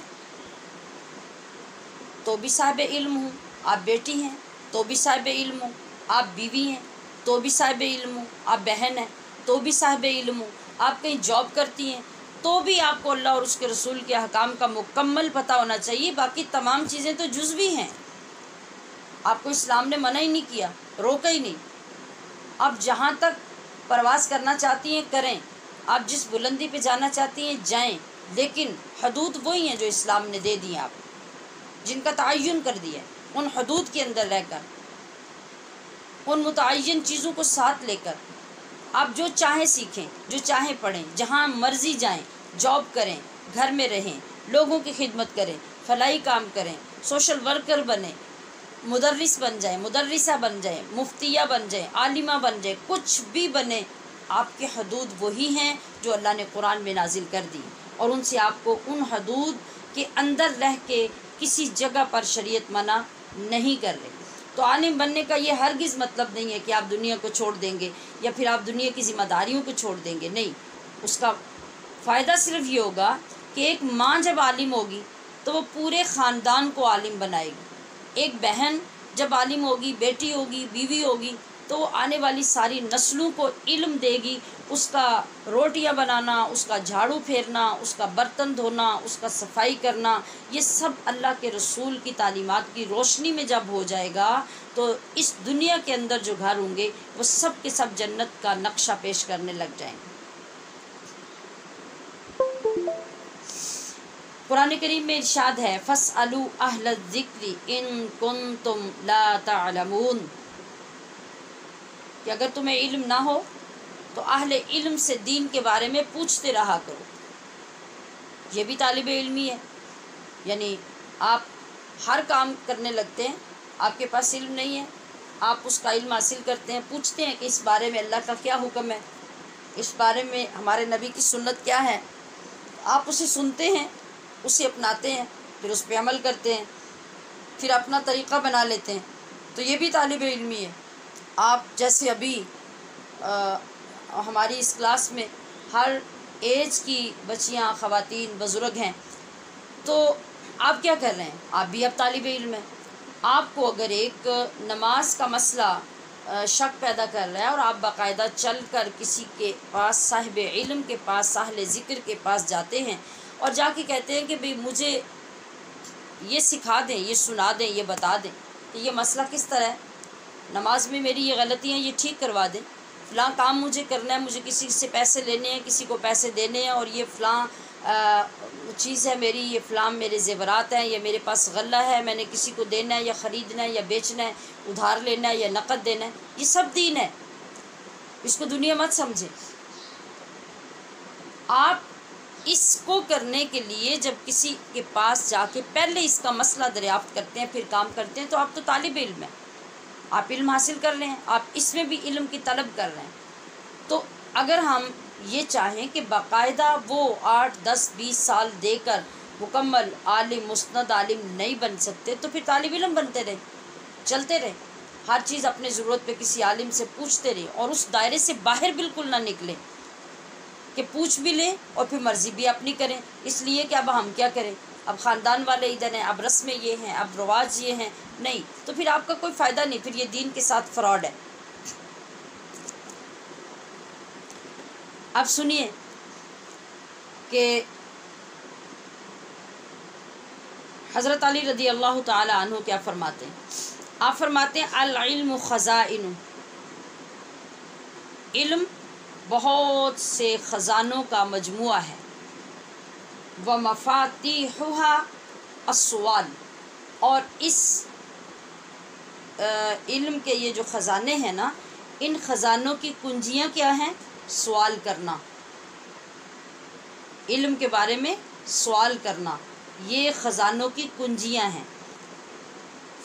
تو بھی صاحب علم ہوں، آپ بیٹی ہیں تو بھی صاحب علم ہوں، آپ بیوی ہیں تو بھی صاحب علم ہوں، آپ بہن ہیں تو بھی صاحب علم ہوں، آپ کہیں جاب کرتی ہیں تو بھی آپ کو اللہ اور اس کے رسول کے احکام کا مکمل پتہ ہونا چاہیے۔ باقی تمام چیزیں تو جزوی ہیں، آپ کو اسلام نے منع ہی نہیں کیا، روکا ہی نہیں۔ آپ جہاں تک پرواز کرنا چاہتی ہیں کریں، آپ جس بلندی پہ جانا چاہتی ہیں جائیں، لیکن حدود وہی ہیں جو اسلام نے دے دی ہیں، آپ جن کا تعین کر دیا ہے، ان حدود کے اندر رہ کر، ان متعین چیزوں کو ساتھ لے کر آپ جو چاہیں سیکھیں، جو چاہیں پڑھیں، جہاں مرضی جائیں، جاب کریں، گھر میں رہیں، لوگوں کی خدمت کریں، فلاحی کام کریں، سوشل ورکر بنیں، مدرس بن جائیں، مدرسہ بن جائیں، مفتیہ بن جائیں، عالمہ بن جائیں، کچھ بھی بنیں، آپ کے حدود وہی ہیں جو اللہ نے قرآن میں نازل کر دی، اور ان سے آپ کو ان حدود کے اندر رہ کے کسی جگہ پر شریعت منع نہیں کر رہی۔ تو عالم بننے کا یہ ہرگز مطلب نہیں ہے کہ آپ دنیا کو چھوڑ دیں گے یا پھر آپ دنیا کی ذمہ داریوں کو چھوڑ دیں گے، نہیں۔ اس کا فائدہ صرف یہ ہوگا کہ ایک ماں جب عالم ہوگی تو وہ پورے خاندان کو عالم بنائے گی، ایک بہن جب عالم ہوگی، بیٹی ہوگی، بیوی ہوگی، تو وہ آنے والی ساری نسلوں کو علم دے گی۔ اس کا روٹیاں بنانا، اس کا جھاڑو پھیرنا، اس کا برتن دھونا، اس کا صفائی کرنا، یہ سب اللہ کے رسول کی تعلیمات کی روشنی میں جب ہو جائے گا تو اس دنیا کے اندر جو گھر ہوں گے وہ سب کے سب جنت کا نقشہ پیش کرنے لگ جائیں گے۔ قرآن کریم میں ارشاد ہے فَاسْأَلُوا أَهْلَ الذِّكْرِ إِن كُنتُمْ لَا تَعْلَمُونَ، کہ اگر تمہیں علم نہ ہو تو اہل علم سے دین کے بارے میں پوچھتے رہا کرو۔ یہ بھی طالب علمی ہے، یعنی آپ ہر کام کرنے لگتے ہیں، آپ کے پاس علم نہیں ہے، آپ اس کا علم حاصل کرتے ہیں، پوچھتے ہیں کہ اس بارے میں اللہ کا کیا حکم ہے، اس بارے میں ہمارے نبی کی سنت کیا ہے، آپ اسے سنتے ہیں، اسے اپناتے ہیں، پھر اس پہ عمل کرتے ہیں، پھر اپنا طریقہ بنا لیتے ہیں، تو یہ بھی طالب علمی ہے۔ آپ جیسے ابھی ہماری اس کلاس میں ہر ایج کی بچیاں، خواتین، بزرگ ہیں، تو آپ کیا کر رہے ہیں؟ آپ بھی اب طالب علم ہیں۔ آپ کو اگر ایک نماز کا مسئلہ شک پیدا کر رہا ہے اور آپ باقاعدہ چل کر کسی کے پاس، صاحب علم کے پاس، اہل ذکر کے پاس جاتے ہیں اور جا کے کہتے ہیں کہ بھئی مجھے یہ سکھا دیں، یہ سنا دیں، یہ بتا دیں کہ یہ مسئلہ کس طرح ہے، نماز میں میری یہ غلطی ہیں، یہ ٹھیک کروا دیں، فلاں کام مجھے کرنا ہے، مجھے کسی سے پیسے لینے ہیں، کسی کو پیسے دینے ہیں، اور یہ فلاں چیز ہے میری، یہ فلاں میرے زیورات ہیں، یہ میرے پاس غلہ ہے، میں نے کسی کو دینا ہے یا خریدنا ہے یا بیچنا ہے، ادھار لینا ہے یا نقد دینا ہے، یہ سب دین ہے، اس کو دنیا مت سمجھیں۔ آپ اس کو کرنے کے لیے جب کسی کے پاس جا کے پہلے اس کا مسئلہ دریافت کرتے ہیں، پھر کام کرتے ہیں، تو آپ تو طالب علم ہیں، آپ علم حاصل کر رہے ہیں، آپ اس میں بھی علم کی طلب کر رہے ہیں۔ تو اگر ہم یہ چاہیں کہ باقاعدہ وہ 8، 10، 20 سال دے کر مکمل عالم، مسند عالم نہیں بن سکتے، تو پھر طالب علم بنتے رہیں، چلتے رہیں، ہر چیز اپنے ضرورت پہ کسی عالم سے پوچھتے رہیں، اور اس دائرے سے باہر بالکل نہ نکلیں کہ پوچھ بھی لیں اور پھر مرضی بھی اپنی کریں، اس لیے کہ اب ہم کیا کریں، اب خاندان والے ادھر ہیں، اب رسمیں یہ ہیں، اب رواج یہ ہیں، نہیں، تو پھر آپ کا کوئی فائدہ نہیں، پھر یہ دین کے ساتھ فراڈ ہے۔ اب سنیے کہ حضرت علی رضی اللہ تعالی عنہ کیا فرماتے ہیں۔ آپ فرماتے ہیں العلم خزائن، علم بہت سے خزانوں کا مجموعہ ہے، ومفاتیحها السؤال، اور اس علم کے یہ جو خزانے ہیں نا، ان خزانوں کی کنجیاں کیا ہیں؟ سوال کرنا، علم کے بارے میں سوال کرنا، یہ خزانوں کی کنجیاں ہیں۔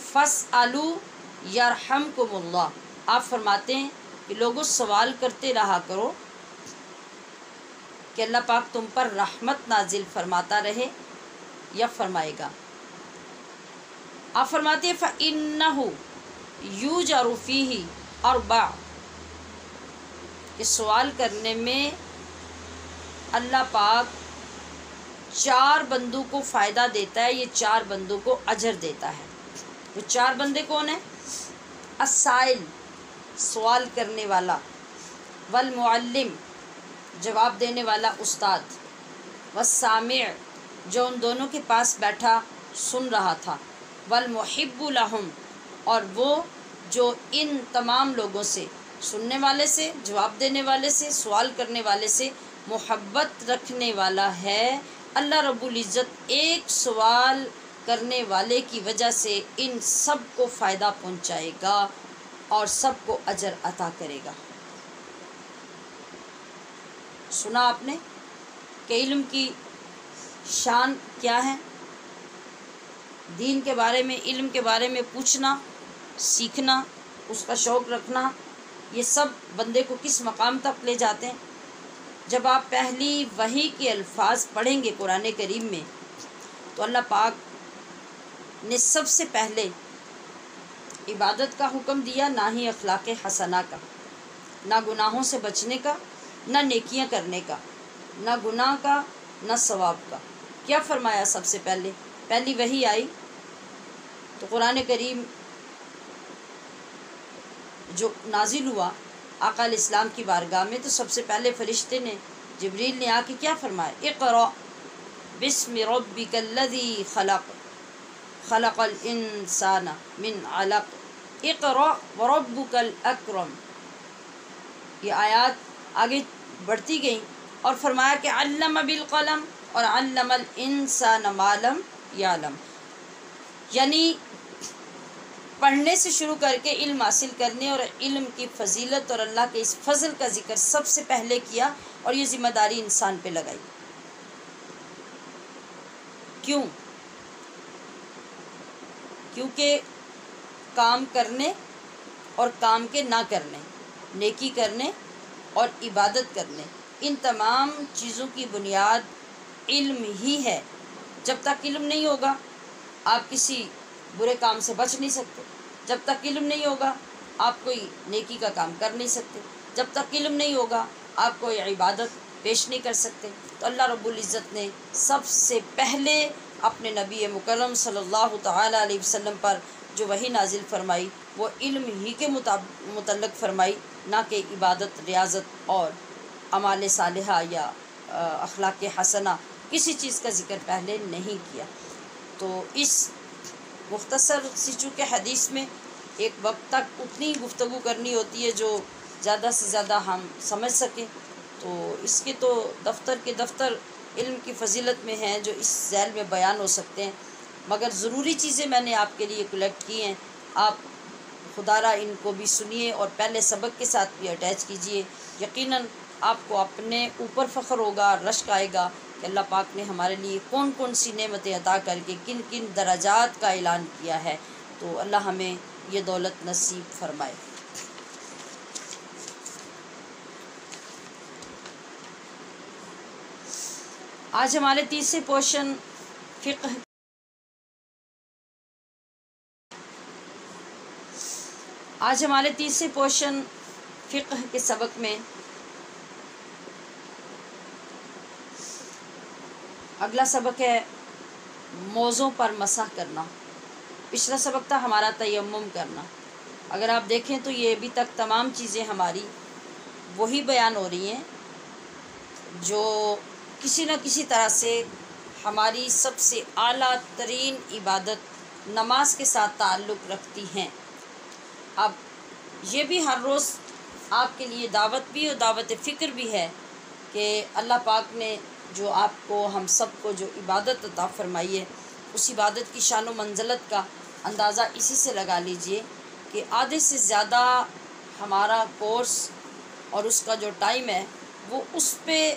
فَاسْأَلُوا يَرْحَمْكُمُ اللَّهُ، آپ فرماتے ہیں کہ لوگوں سوال کرتے رہا کرو کہ اللہ پاک تم پر رحمت نازل فرماتا رہے یا فرمائے گا۔ آپ فرماتے ہیں فَإِنَّهُ يُوجَرُ فِيهِ أَرْبَعٌ، کہ سوال کرنے میں اللہ پاک 4 بندوں کو فائدہ دیتا ہے، یہ 4 بندوں کو اجر دیتا ہے۔ وہ 4 بندے کون ہیں؟ السائل، سوال کرنے والا، والمعلم، جواب دینے والا استاد، والسامع، جو ان دونوں کے پاس بیٹھا سن رہا تھا، والمحب لہم، اور وہ جو ان تمام لوگوں سے، سننے والے سے، جواب دینے والے سے، سوال کرنے والے سے محبت رکھنے والا ہے۔ اللہ رب العزت ایک سوال کرنے والے کی وجہ سے ان سب کو فائدہ پہنچائے گا اور سب کو اجر عطا کرے گا۔ سنا آپ نے کہ علم کی شان کیا ہے، دین کے بارے میں، علم کے بارے میں پوچھنا، سیکھنا، اس کا شوق رکھنا، یہ سب بندے کو کس مقام تک لے جاتے ہیں۔ جب آپ پہلی وحی کے الفاظ پڑھیں گے قرآن کریم میں تو اللہ پاک نے سب سے پہلے عبادت کا حکم دیا، نہ ہی اخلاق حسنہ کا، نہ گناہوں سے بچنے کا، نہ نیکیاں کرنے کا، نہ گناہ کا، نہ ثواب کا۔ کیا فرمایا؟ سب سے پہلے پہلی وحی آئی تو قرآن کریم جو نازل ہوا آقا علیہ السلام کی بارگاہ میں، تو سب سے پہلے فرشتے نے، جبریل نے آ کے کیا فرمایا؟ اقرأ بسم ربک الذی خلق، خلق الانسان من علق، اقرأ وربک الاکرم۔ یہ آیات آگے بڑھتی گئیں اور فرمایا کہ علم بالقلم اور علم الانسان ما لم یعلم، یعنی پڑھنے سے شروع کر کے علم حاصل کرنے اور علم کی فضیلت اور اللہ کے اس فضل کا ذکر سب سے پہلے کیا، اور یہ ذمہ داری انسان پہ لگائی۔ کیوں؟ کیونکہ کام کرنے اور کام کے نہ کرنے، نیکی کرنے اور عبادت کرنے، ان تمام چیزوں کی بنیاد علم ہی ہے۔ جب تک علم نہیں ہوگا آپ کسی برے کام سے بچ نہیں سکتے، جب تک علم نہیں ہوگا آپ کوئی نیکی کا کام کر نہیں سکتے، جب تک علم نہیں ہوگا آپ کوئی عبادت پیش نہیں کر سکتے۔ تو اللہ رب العزت نے سب سے پہلے اپنے نبی مکرم صلی اللہ تعالیٰ علیہ وسلم پر جو وحی نازل فرمائی وہ علم ہی کے متعلق فرمائی، نہ کہ عبادت، ریاضت اور اعمال صالحہ یا اخلاق حسنہ، کسی چیز کا ذکر پہلے نہیں کیا۔ تو اس مختصر سی چونکہ حدیث میں ایک وقت تک اتنی گفتگو کرنی ہوتی ہے جو زیادہ سے زیادہ ہم سمجھ سکیں، تو اس کے تو دفتر کے دفتر علم کی فضیلت میں ہیں جو اس ذیل میں بیان ہو سکتے ہیں، مگر ضروری چیزیں میں نے آپ کے لیے کلیکٹ کی ہیں، آپ خدا را ان کو بھی سنیے اور پہلے سبق کے ساتھ بھی اٹیچ کیجئے۔ یقیناً آپ کو اپنے اوپر فخر ہوگا، رشک آئے گا کہ اللہ پاک نے ہمارے لیے کون کون سی نعمتیں عطا کر کے کن کن درجات کا اعلان کیا ہے، تو اللہ ہمیں یہ دولت نصیب فرمائے۔ آج ہمارے تیسرے پورشن فقہ کے سبق میں اگلا سبق ہے موزوں پر مسح کرنا۔ پچھلا سبق تھا ہمارا تیمم کرنا۔ اگر آپ دیکھیں تو یہ ابھی تک تمام چیزیں ہماری وہی بیان ہو رہی ہیں جو کسی نہ کسی طرح سے ہماری سب سے اعلیٰ ترین عبادت نماز کے ساتھ تعلق رکھتی ہیں۔ اب یہ بھی ہر روز آپ کے لیے دعوت بھی اور دعوت فکر بھی ہے کہ اللہ پاک نے جو آپ کو، ہم سب کو جو عبادت عطا فرمائی ہے، اس عبادت کی شان و منزلت کا اندازہ اسی سے لگا لیجئے کہ آدھے سے زیادہ ہمارا کورس اور اس کا جو ٹائم ہے وہ اس پہ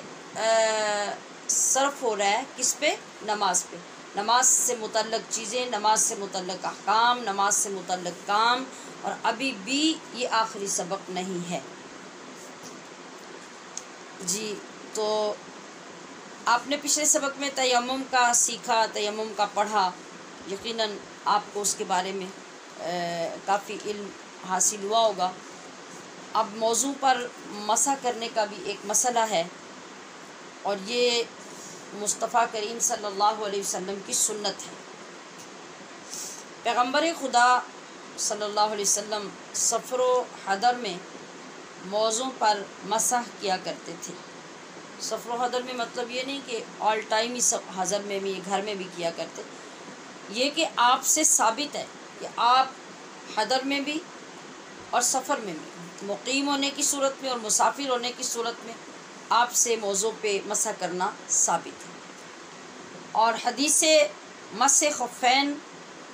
صرف ہو رہا ہے۔ کس پہ؟ نماز پہ، نماز سے متعلق چیزیں، نماز سے متعلق احکام، نماز سے متعلق کام، اور ابھی بھی یہ آخری سبق نہیں ہے جی۔ تو آپ نے پچھلے سبق میں تیمم کا سیکھا، تیمم کا پڑھا، یقیناً آپ کو اس کے بارے میں کافی علم حاصل ہوا ہوگا۔ اب موضوع پر مسح کرنے کا بھی ایک مسئلہ ہے، اور یہ مصطفیٰ کریم صلی اللہ علیہ وسلم کی سنت ہے۔ پیغمبر خدا صلی اللہ علیہ وسلم سفر و حضر میں موزوں پر مسح کیا کرتے تھے۔ سفر و حضر میں مطلب یہ نہیں کہ آل ٹائم ہی حضر میں بھی، گھر میں بھی کیا کرتے، یہ کہ آپ سے ثابت ہے کہ آپ حضر میں بھی اور سفر میں بھی، مقیم ہونے کی صورت میں اور مسافر ہونے کی صورت میں آپ سے موضوع پہ مسح کرنا ثابت ہے۔ اور حدیث مسح خفین،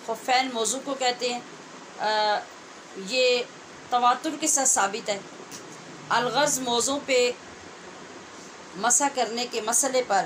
خفین موضوع کو کہتے ہیں، یہ تواتر کے ساتھ ثابت ہے۔ الغرض موضوع پہ مسح کرنے کے مسئلے پر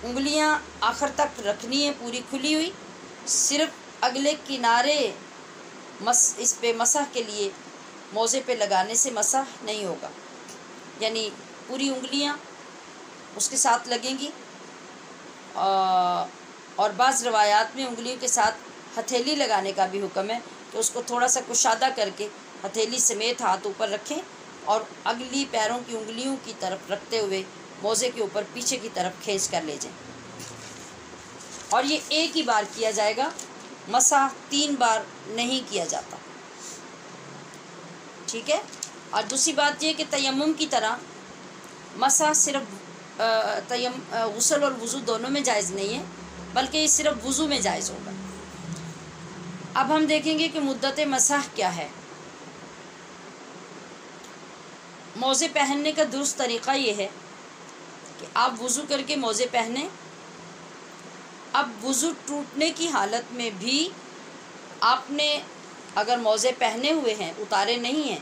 انگلیاں آخر تک رکھنی ہے پوری کھلی ہوئی، صرف اگلے کنارے اس پہ مسح کے لیے موزے پہ لگانے سے مسح نہیں ہوگا، یعنی پوری انگلیاں اس کے ساتھ لگیں گی، اور بعض روایات میں انگلیوں کے ساتھ ہتھیلی لگانے کا بھی حکم ہے کہ اس کو تھوڑا سا کشادہ کر کے ہتھیلی سمیت ہاتھ اوپر رکھیں اور اگلی پیروں کی انگلیوں کی طرف رکھتے ہوئے موزے کے اوپر پیچھے کی طرف کھینچ کر لے جائیں، اور یہ ایک ہی بار کیا جائے گا، مسح 3 بار نہیں کیا جاتا، ٹھیک ہے۔ اور دوسری بات یہ کہ تیمم کی طرح مسح صرف غسل اور وضو دونوں میں جائز نہیں ہے، بلکہ یہ صرف وضو میں جائز ہوگا۔ اب ہم دیکھیں گے کہ مدت مسح کیا ہے۔ موزے پہننے کا درست طریقہ یہ ہے کہ آپ وضو کر کے موزے پہنیں۔ اب وضو ٹوٹنے کی حالت میں بھی آپ نے اگر موزے پہنے ہوئے ہیں، اتارے نہیں ہیں،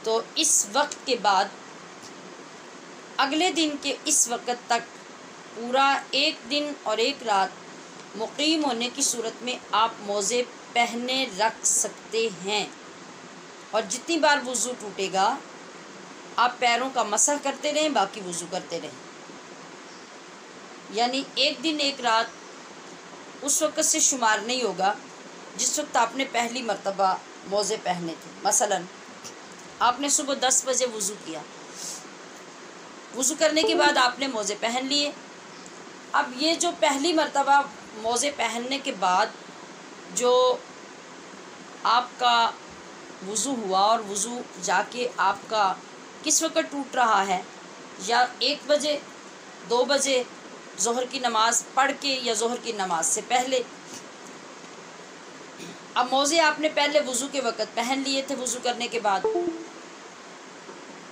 تو اس وقت کے بعد اگلے دن کے اس وقت تک پورا 1 دن اور 1 رات مقیم ہونے کی صورت میں آپ موزے پہنے رکھ سکتے ہیں، اور جتنی بار وضو ٹوٹے گا آپ پیروں کا مسح کرتے رہیں، باقی وضو کرتے رہیں، یعنی 1 دن 1 رات اس وقت سے شمار نہیں ہوگا جس وقت آپ نے پہلی مرتبہ موزے پہنے تھے۔ مثلا آپ نے صبح 10 بجے وضو کیا، وضو کرنے کے بعد آپ نے موزے پہن لیے، اب یہ جو پہلی مرتبہ موزے پہننے کے بعد جو آپ کا وضو ہوا اور وضو جا کے آپ کا کس وقت ٹوٹ رہا ہے، یا 1 بجے 2 بجے ظہر کی نماز پڑھ کے یا ظہر کی نماز سے پہلے، اب موزے آپ نے پہلے وضو کے وقت پہن لیے تھے وضو کرنے کے بعد،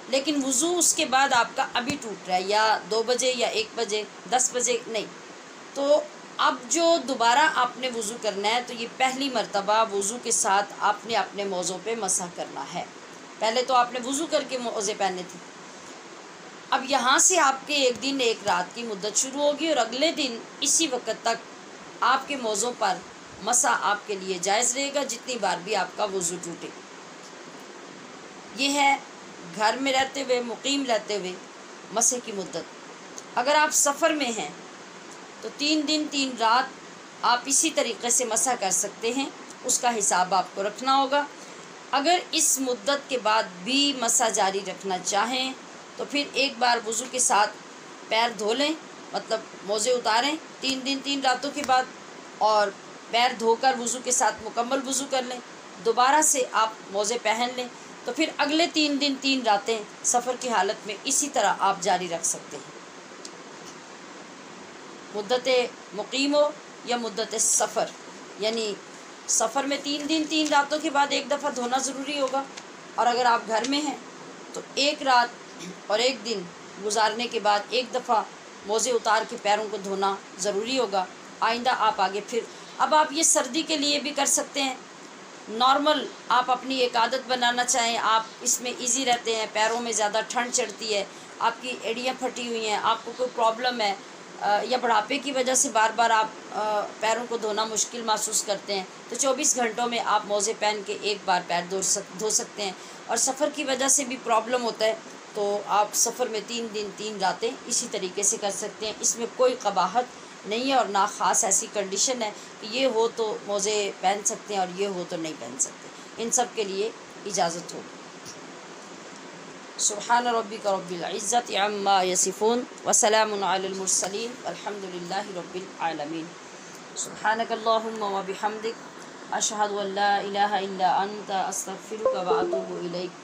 لیکن وضو اس کے بعد آپ کا ابھی ٹوٹ رہا ہے، یا 2 بجے یا 1 بجے 10 بجے نہیں، تو اب جو دوبارہ آپ نے وضو کرنا ہے تو یہ پہلی مرتبہ وضو کے ساتھ آپ نے اپنے موزوں پہ مسح کرنا ہے۔ پہلے تو آپ نے وضو کر کے موزے پہنے تھے، اب یہاں سے آپ کے 1 دن 1 رات کی مدت شروع ہوگی، اور اگلے دن اسی وقت تک آپ کے موزوں پر مسح آپ کے لیے جائز رہے گا، جتنی بار بھی آپ کا وضو ٹوٹے۔ یہ ہے گھر میں رہتے ہوئے، مقیم رہتے ہوئے مسح کی مدت۔ اگر آپ سفر میں ہیں تو 3 دن 3 رات آپ اسی طریقے سے مسح کر سکتے ہیں، اس کا حساب آپ کو رکھنا ہوگا۔ اگر اس مدت کے بعد بھی مسح جاری رکھنا چاہیں تو پھر ایک بار وضو کے ساتھ پیر دھو لیں، مطلب موزے اتاریں 3 دن 3 راتوں کے بعد، اور پیر دھو کر وضو کے ساتھ مکمل وضو کر لیں، دوبارہ سے آپ موزے پہن لیں، تو پھر اگلے 3 دن 3 راتیں سفر کی حالت میں اسی طرح آپ جاری رکھ سکتے ہیں، مدت مقیم ہو یا مدت سفر، یعنی سفر میں 3 دن 3 راتوں کے بعد 1 دفعہ دھونا ضروری ہوگا، اور اگر آپ گھر میں ہیں تو 1 رات اور 1 دن گزارنے کے بعد 1 دفعہ موزے اتار کے پیروں کو دھونا ضروری ہوگا۔ آئندہ آپ آگے پھر اب آپ یہ سردی کے لیے بھی کر سکتے ہیں، نارمل آپ اپنی ایک عادت بنانا چاہیں، آپ اس میں ایزی رہتے ہیں، پیروں میں زیادہ ٹھنڈ چڑھتی ہے، آپ کی ایڑیاں پھٹی ہوئی ہیں، آپ کو کوئی پرابلم ہے، یا بڑھاپے کی وجہ سے بار بار آپ پیروں کو دھونا مشکل محسوس کرتے ہیں، تو 24 گھنٹوں میں آپ موزے پہن کے 1 بار پیر دھو سکتے ہیں۔ اور سفر کی وجہ سے بھی پرابلم ہوتا ہے تو آپ سفر میں 3 دن 3 راتیں اسی طریقے سے کر سکتے ہیں، اس میں کوئی قباحت نہیں ہے، اور نہ خاص ایسی کنڈیشن ہے کہ یہ ہو تو موزے پہن سکتے ہیں اور یہ ہو تو نہیں پہن سکتے، ان سب کے لیے اجازت ہوگی۔ سبحان ربک رب العزت عما یصفون وسلام علی المرسلین والحمد للہ رب العالمین۔ سبحانک اللہم وبحمدک اشہد ان لا الہ الا انت استغفرک واتوب الیک۔